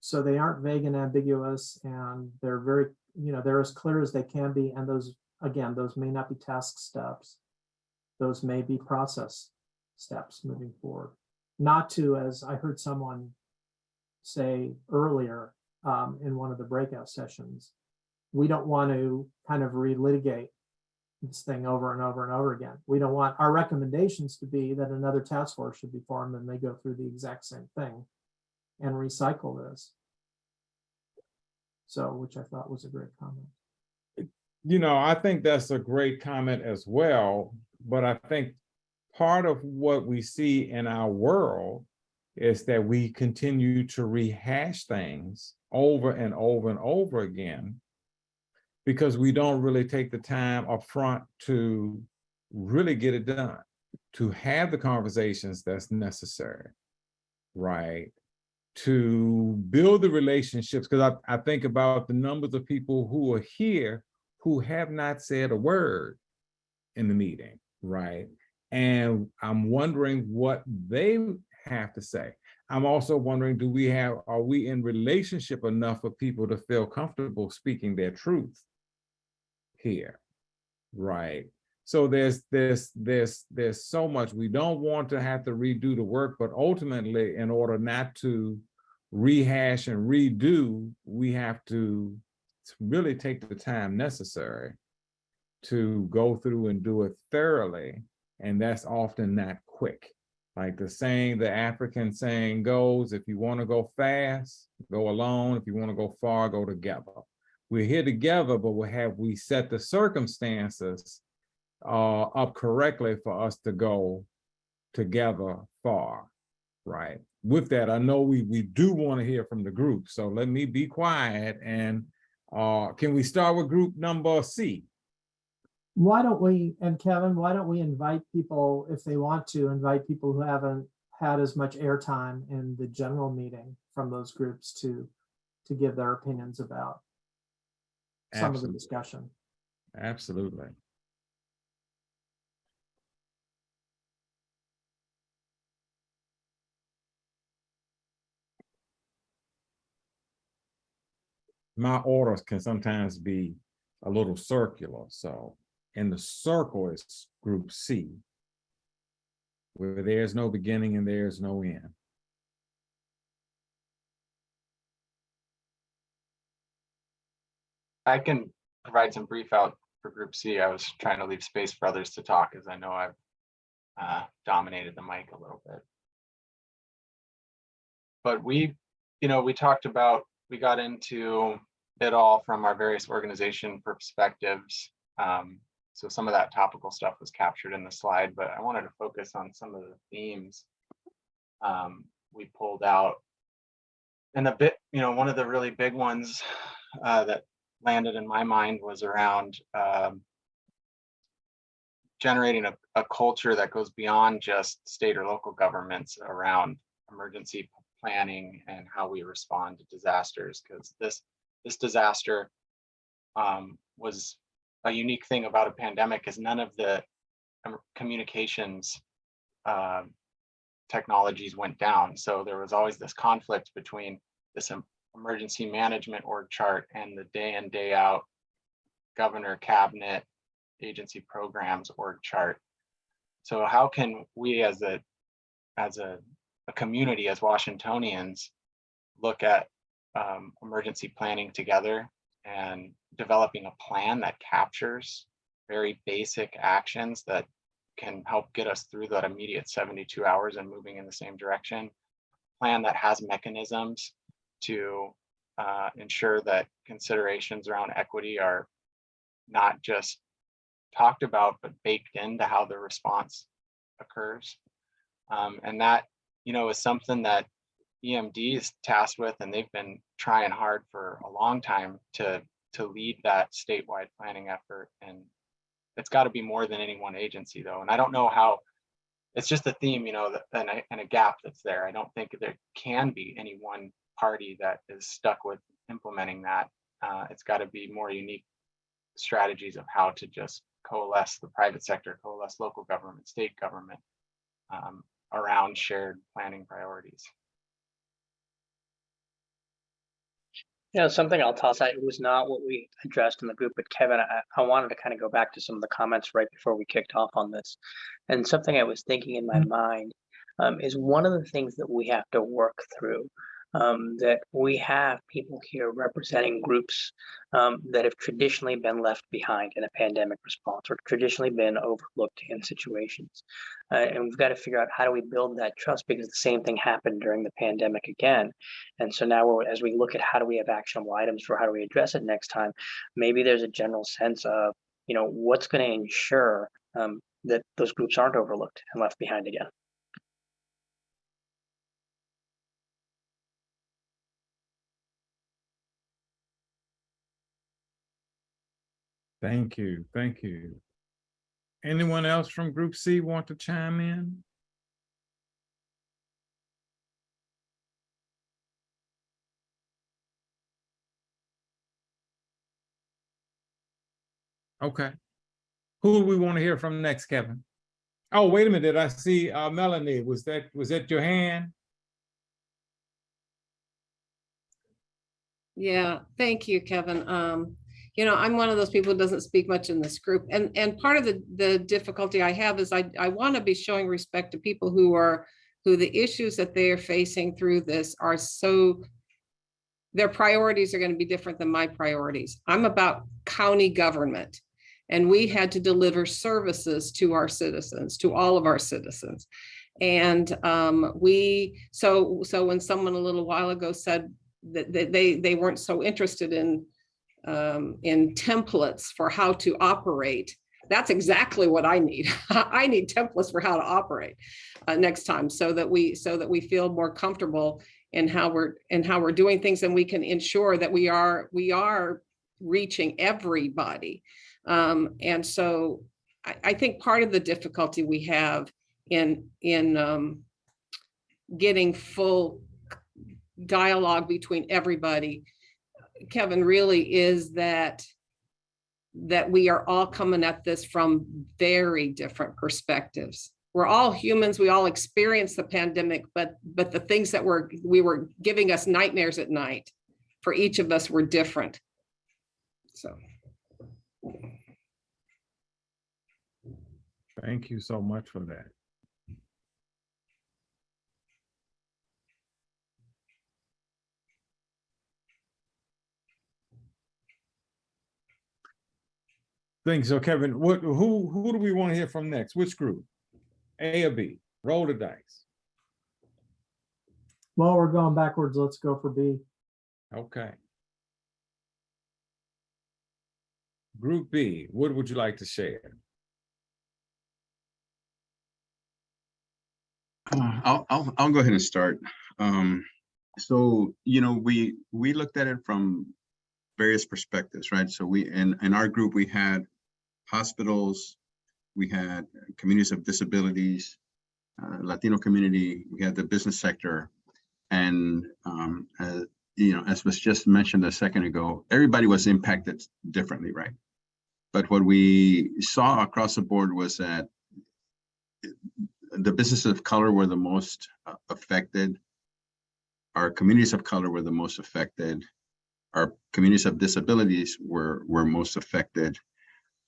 So they aren't vague and ambiguous, and they're very, you know, they're as clear as they can be. And those, again, those may not be task steps. Those may be process steps moving forward. Not to, as I heard someone say earlier in one of the breakout sessions, we don't want to kind of relitigate this thing over and over and over again. We don't want our recommendations to be that another task force should be formed and they go through the exact same thing and recycle this. So, which I thought was a great comment. You know, I think that's a great comment as well, but I think part of what we see in our world is that we continue to rehash things over and over and over again, because we don't really take the time up front to really get it done, to have the conversations that's necessary, right? To build the relationships, because I think about the numbers of people who are here who have not said a word in the meeting, right? And I'm wondering what they have to say. I'm also wondering, are we in relationship enough for people to feel comfortable speaking their truth here, right? So there's so much. We don't want to have to redo the work, but ultimately, in order not to rehash and redo, we have to really take the time necessary to go through and do it thoroughly. And that's often not quick. Like the African saying goes, if you want to go fast, go alone. If you want to go far, go together. We're here together, but we set the circumstances up correctly for us to go together far, right? With that, I know we do want to hear from the group, so let me be quiet. And can we start with group number C? Why don't we, and Kevin, why don't we invite people, if they want to, invite people who haven't had as much airtime in the general meeting from those groups to give their opinions about some of the Absolutely. discussion. Absolutely. My orders can sometimes be a little circular. So in the circle is group C, where there's no beginning and there's no end. I can provide some brief out for Group C. I was trying to leave space for others to talk, as I know I've dominated the mic a little bit. But we talked about, we got into it all from our various organization perspectives. So some of that topical stuff was captured in the slide, but I wanted to focus on some of the themes we pulled out. And one of the really big ones that landed in my mind was around generating a culture that goes beyond just state or local governments around emergency planning and how we respond to disasters, because this disaster was a unique thing about a pandemic, is none of the communications technologies went down. So there was always this conflict between this emergency management org chart and the day in, day out governor, cabinet, agency programs org chart. So how can we as a community, as Washingtonians, look at emergency planning together and developing a plan that captures very basic actions that can help get us through that immediate 72 hours and moving in the same direction. Plan that has mechanisms to ensure that considerations around equity are not just talked about, but baked into how the response occurs. And that, is something that EMD is tasked with, and they've been trying hard for a long time to lead that statewide planning effort. And it's got to be more than any one agency, though. And I don't know how, it's just a theme, and a gap that's there. I don't think there can be any one party that is stuck with implementing that. It's got to be more unique strategies of how to just coalesce the private sector, coalesce local government, state government around shared planning priorities. Something I'll toss out, it was not what we addressed in the group, but Kevin, I wanted to kind of go back to some of the comments right before we kicked off on this. And something I was thinking in my mind is one of the things that we have to work through, that we have people here representing groups that have traditionally been left behind in a pandemic response, or traditionally been overlooked in situations. And we've got to figure out, how do we build that trust, because the same thing happened during the pandemic again. And so now as we look at how do we have actionable items for how do we address it next time, maybe there's a general sense of, what's going to ensure that those groups aren't overlooked and left behind again. Thank you. Thank you. Anyone else from Group C want to chime in? Okay. Who do we want to hear from next, Kevin? Oh, wait a minute. I see Melanie. Was that your hand? Yeah, thank you, Kevin. I'm one of those people who doesn't speak much in this group. And part of the difficulty I have is I want to be showing respect to people who the issues that they are facing through this are so, their priorities are going to be different than my priorities. I'm about county government, and we had to deliver services to our citizens, to all of our citizens. And so when someone a little while ago said that they weren't so interested in templates for how to operate, that's exactly what I need. I need templates for how to operate next time, so that we feel more comfortable in how we're doing things, and we can ensure that we are reaching everybody. And so I think part of the difficulty we have in getting full dialogue between everybody, Kevin, really is that that we are all coming at this from very different perspectives. We're all humans. We all experienced the pandemic, but the things that we were giving us nightmares at night for each of us were different. So. Thank you so much for that. Thanks. So Kevin, who do we want to hear from next? Which group? A or B? Roll the dice. Well, we're going backwards. Let's go for B. Okay. Group B, what would you like to share? I'll go ahead and start. So, you know, we looked at it from various perspectives, right? So in our group, we had hospitals, we had communities of disabilities, Latino community, we had the business sector, and you know, as was just mentioned a second ago, everybody was impacted differently, right? But what we saw across the board was that the businesses of color were the most affected. Our communities of color were the most affected. Our communities of disabilities were most affected.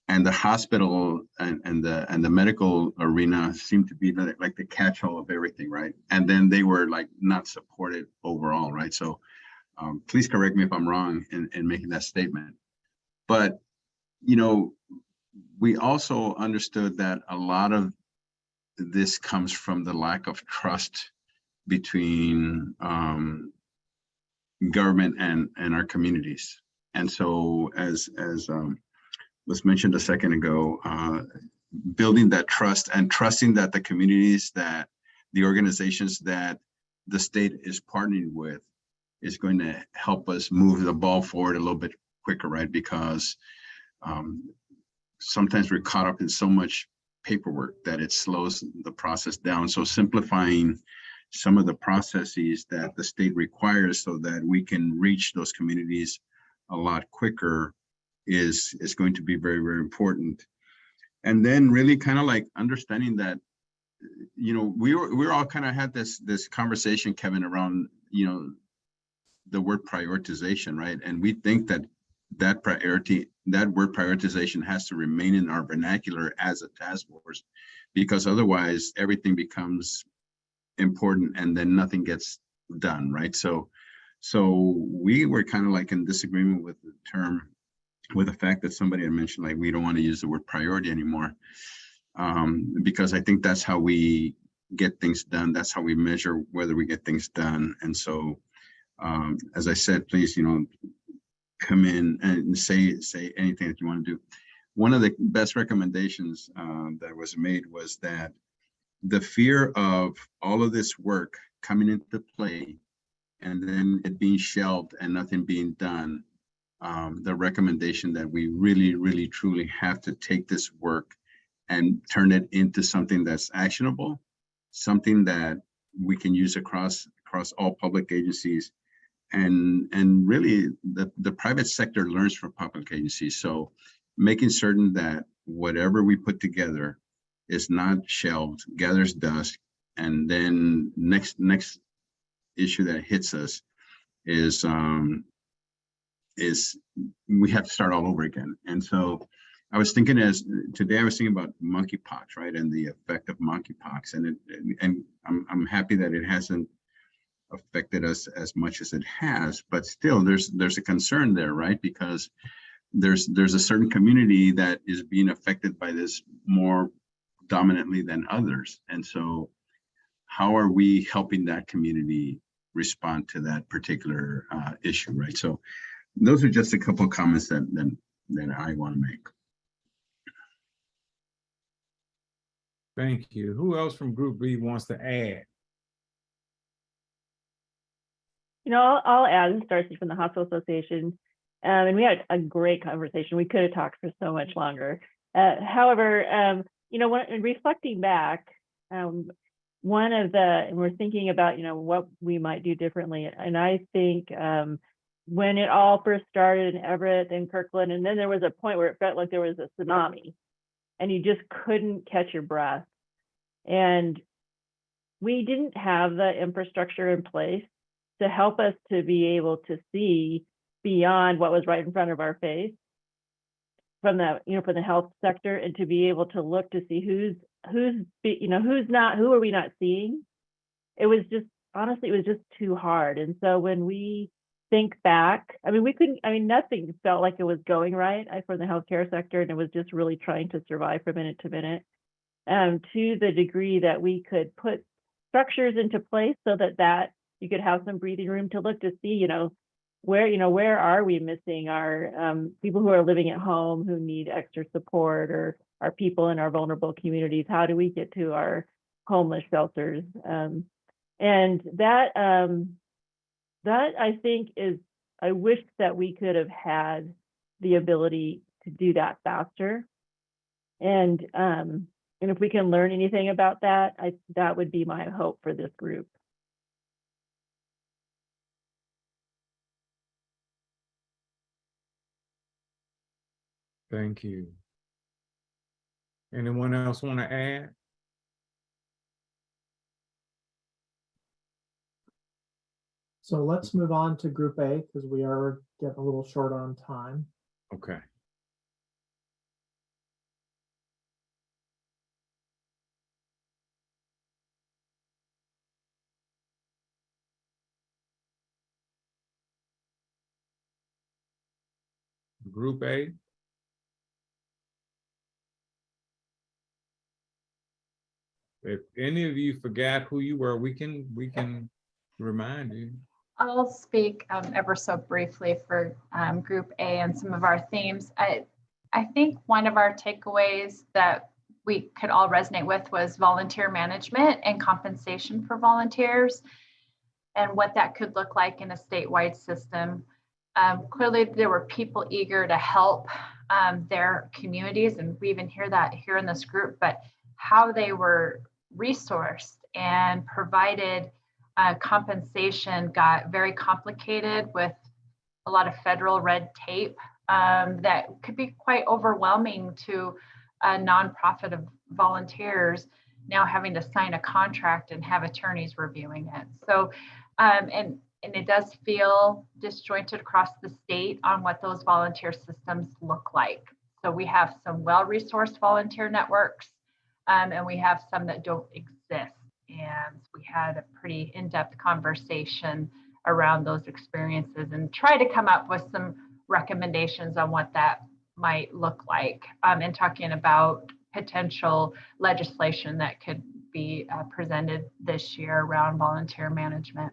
And the hospital and the medical arena seemed to be like the catch-all of everything, right? And then they were like not supported overall, right? So please correct me if I'm wrong in making that statement. But, you know, we also understood that a lot of this comes from the lack of trust between government and our communities. And so as was mentioned a second ago, building that trust and trusting that the communities, that the organizations that the state is partnering with is going to help us move the ball forward a little bit quicker, right? Because sometimes we're caught up in so much paperwork that it slows the process down. So simplifying some of the processes that the state requires so that we can reach those communities a lot quicker is going to be very, very important. And then really kind of like understanding that, you know, we're all kind of had this conversation, Kevin, around, you know, the word prioritization, right? And we think that that word prioritization has to remain in our vernacular as a task force, because otherwise everything becomes important and then nothing gets done, right? So we were kind of like in disagreement with the term, with the fact that somebody had mentioned like we don't want to use the word priority anymore, because I think that's how we get things done. That's how we measure whether we get things done. And so as I said, please, you know, come in and say anything that you want to do. One of the best recommendations that was made was that the fear of all of this work coming into play and then it being shelved and nothing being done, the recommendation that we really, really, truly have to take this work and turn it into something that's actionable, something that we can use across all public agencies. And really the private sector learns from public agencies. So making certain that whatever we put together is not shelved, gathers dust, and then next issue that hits us is we have to start all over again. And so I was thinking today I was thinking about monkeypox, right? And the effect of monkeypox. And I'm happy that it hasn't affected us as much as it has, but still there's a concern there, right? Because there's a certain community that is being affected by this more dominantly than others. And so how are we helping that community respond to that particular issue, right? So those are just a couple of comments that I want to make. Thank you. Who else from Group B wants to add? You know, I'll add, Darcy from the Hospital Association, and we had a great conversation. We could have talked for so much longer. However, you know, when reflecting back, and we're thinking about, you know, what we might do differently. And I think when it all first started in Everett and Kirkland, and then there was a point where it felt like there was a tsunami and you just couldn't catch your breath. And we didn't have the infrastructure in place to help us to be able to see beyond what was right in front of our face from the, from the health sector, and to be able to look to see who are we not seeing. It was just, honestly, it was just too hard. And so when we think back, nothing felt like it was going right for the healthcare sector, and it was just really trying to survive from minute to minute. To the degree that we could put structures into place so that you could have some breathing room to look to see, where are we missing our people who are living at home who need extra support, or our people in our vulnerable communities. How do we get to our homeless shelters? And that I think is, I wish that we could have had the ability to do that faster. And if we can learn anything about that, that would be my hope for this group. Thank you. Anyone else want to add? So let's move on to Group A, because we are getting a little short on time. Okay. Group A. If any of you forgot who you were, we can remind you. I'll speak ever so briefly for Group A and some of our themes. I think one of our takeaways that we could all resonate with was volunteer management and compensation for volunteers, and what that could look like in a statewide system. Clearly, there were people eager to help their communities, and we even hear that here in this group, but how they were resourced and provided compensation got very complicated with a lot of federal red tape that could be quite overwhelming to a nonprofit of volunteers now having to sign a contract and have attorneys reviewing it. So, and it does feel disjointed across the state on what those volunteer systems look like. So we have some well-resourced volunteer networks, and we have some that don't exist. And we had a pretty in-depth conversation around those experiences and try to come up with some recommendations on what that might look like, and talking about potential legislation that could be presented this year around volunteer management.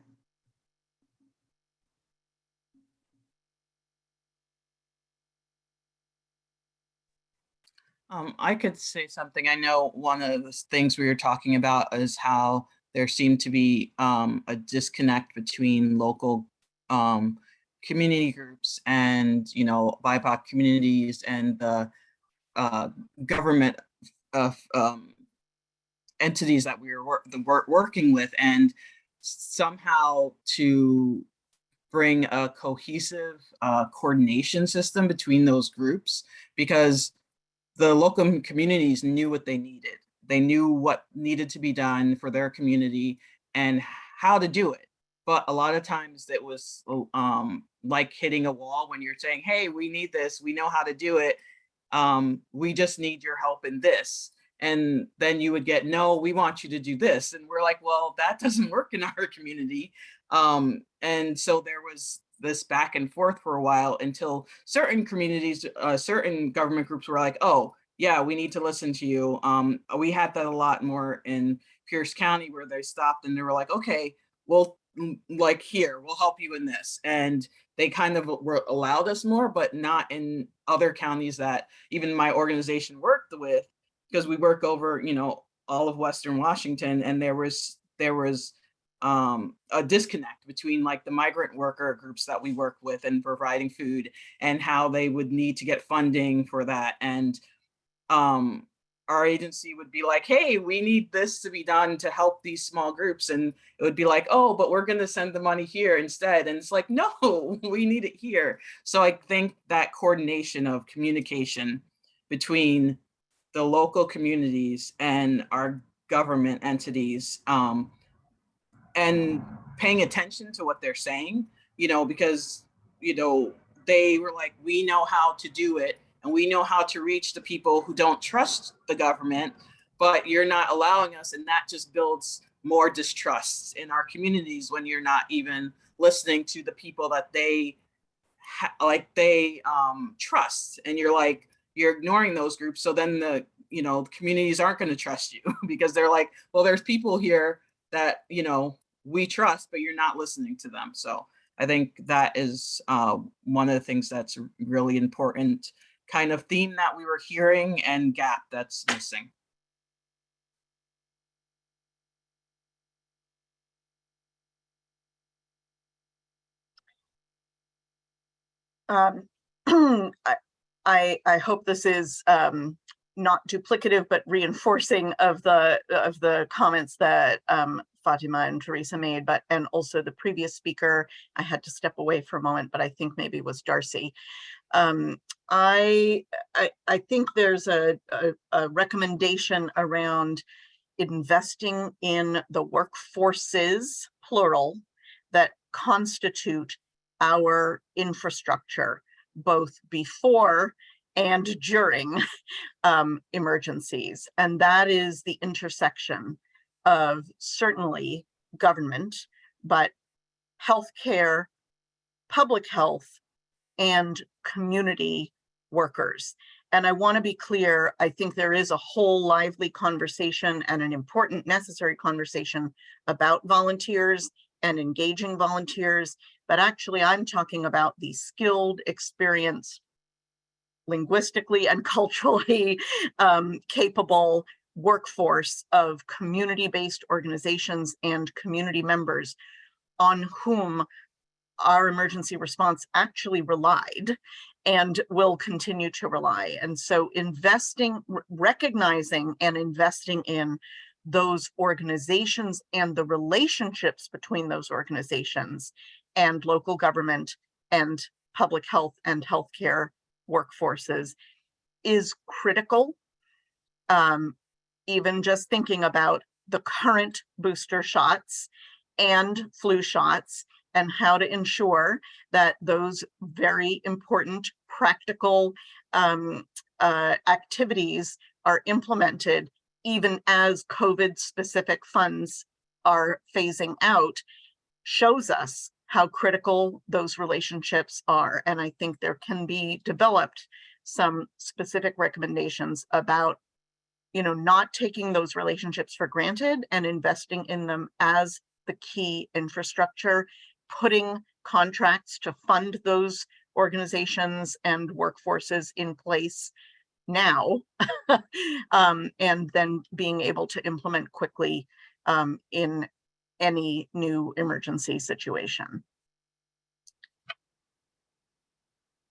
I could say something. I know one of the things we were talking about is how there seemed to be a disconnect between local community groups and, BIPOC communities and the government entities that we were working with, and somehow to bring a cohesive coordination system between those groups, because the local communities knew what they needed. They knew what needed to be done for their community and how to do it. But a lot of times it was like hitting a wall when you're saying, hey, we need this, we know how to do it. We just need your help in this. And then you would get, no, we want you to do this. And we're like, well, that doesn't work in our community. And so there was this back and forth for a while until certain communities, certain government groups were like, oh, yeah, we need to listen to you. We had that a lot more in Pierce County, where they stopped and they were like, okay, well, like here, we'll help you in this. And they kind of were allowed us more, but not in other counties that even my organization worked with, because we work over, all of Western Washington, and there was a disconnect between like the migrant worker groups that we work with and providing food, and how they would need to get funding for that. And our agency would be like, hey, we need this to be done to help these small groups. And it would be like, oh, but we're going to send the money here instead. And it's like, no, we need it here. So I think that coordination of communication between the local communities and our government entities, and paying attention to what they're saying, because, they were like, we know how to do it and we know how to reach the people who don't trust the government, but you're not allowing us. And that just builds more distrust in our communities when you're not even listening to the people that they trust. And you're ignoring those groups. So then the communities aren't going to trust you because they're like, well, there's people here that, we trust, but you're not listening to them. So I think that is one of the things that's a really important kind of theme that we were hearing and gap that's missing. I hope this is not duplicative, but reinforcing of the comments that Fatima and Teresa made, and also the previous speaker. I had to step away for a moment, but I think maybe it was Darcy. I think there's a recommendation around investing in the workforces, plural, that constitute our infrastructure, both before and during emergencies. And that is the intersection of certainly government, but healthcare, public health, and community workers. And I want to be clear, I think there is a whole lively conversation and an important, necessary conversation about volunteers and engaging volunteers, but actually I'm talking about the skilled, experienced, linguistically and culturally capable workforce of community-based organizations and community members on whom our emergency response actually relied and will continue to rely. And so recognizing and investing in those organizations and the relationships between those organizations and local government and public health and healthcare workforces is critical. Even just thinking about the current booster shots and flu shots and how to ensure that those very important practical activities are implemented even as COVID specific funds are phasing out, shows us how critical those relationships are. And I think there can be developed some specific recommendations about not taking those relationships for granted and investing in them as the key infrastructure, putting contracts to fund those organizations and workforces in place now, and then being able to implement quickly in any new emergency situation.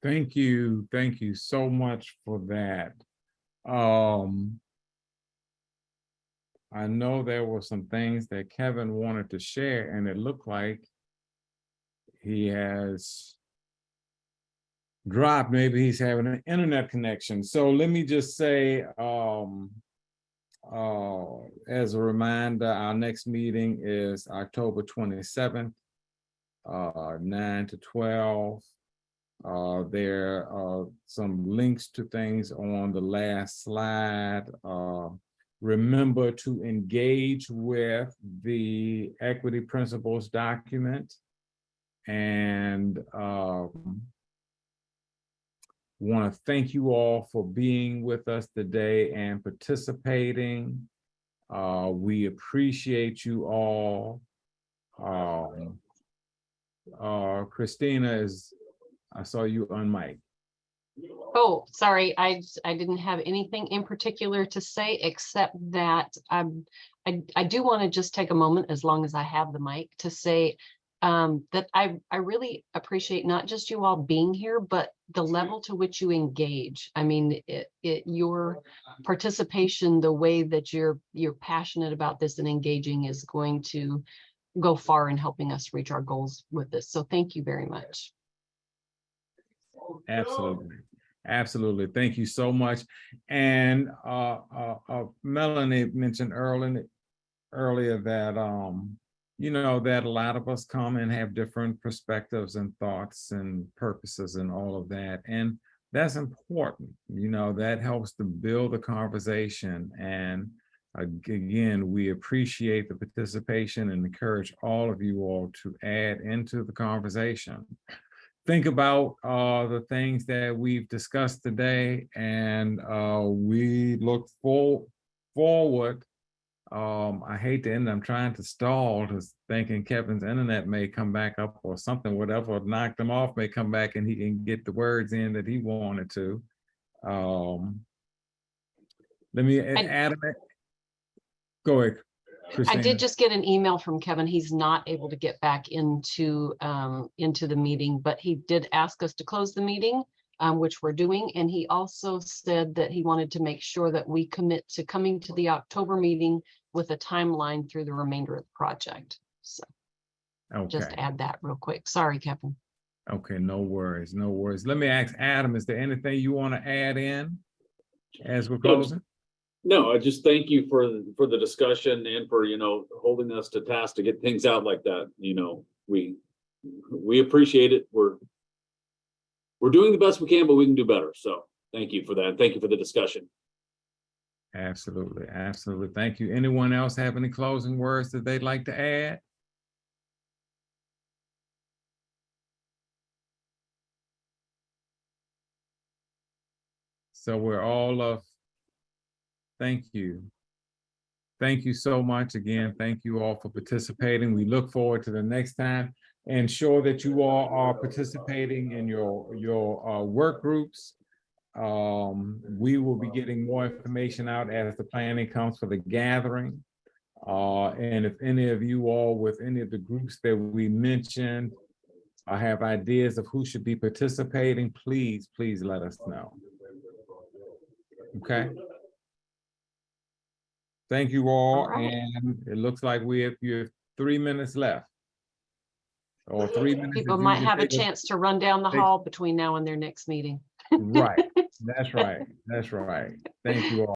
Thank you. Thank you so much for that. I know there were some things that Kevin wanted to share, and it looked like he has dropped. Maybe he's having an internet connection. So let me just say, as a reminder, our next meeting is October 27th, 9 to 12. There are some links to things on the last slide. Remember to engage with the equity principles document, and want to thank you all for being with us today and participating. We appreciate you all. Christina, I saw you on mic. Oh, sorry. I didn't have anything in particular to say, except that I do want to just take a moment, as long as I have the mic, to say that I really appreciate not just you all being here, but the level to which you engage. I mean, your participation, the way that you're passionate about this and engaging is going to go far in helping us reach our goals with this. So thank you very much. Absolutely. Absolutely. Thank you so much. And Melanie mentioned earlier that you know, that a lot of us come and have different perspectives and thoughts and purposes and all of that. And that's important. You know, that helps to build a conversation. And again, we appreciate the participation and encourage all of you all to add into the conversation. Think about the things that we've discussed today, and we look forward. I hate to end, I'm trying to stall, just thinking Kevin's internet may come back up or something, whatever knocked him off may come back and he can get the words in that he wanted to. Let me add it. Go ahead, Christina. I did just get an email from Kevin. He's not able to get back into the meeting, but he did ask us to close the meeting, which we're doing. And he also said that he wanted to make sure that we commit to coming to the October meeting with a timeline through the remainder of the project. So just add that real quick. Sorry, Kevin. Okay, no worries, no worries. Let me ask Adam, is there anything you want to add in as we're closing? No, I just thank you for the discussion and for, you know, holding us to task to get things out like that. You know, we appreciate it. We're doing the best we can, but we can do better. So thank you for that. Thank you for the discussion. Absolutely, absolutely. Thank you. Anyone else have any closing words that they'd like to add? So we're all thank you. Thank you so much again. Thank you all for participating. We look forward to the next time, and sure that you all are participating in your work groups. We will be getting more information out as the planning comes for the gathering. And if any of you all with any of the groups that we mentioned have ideas of who should be participating, please let us know. Okay. Thank you all. And it looks like we have 3 minutes left. Or 3 minutes. People might have a chance to run down the hall between now and their next meeting. Right. That's right. That's right. Thank you all.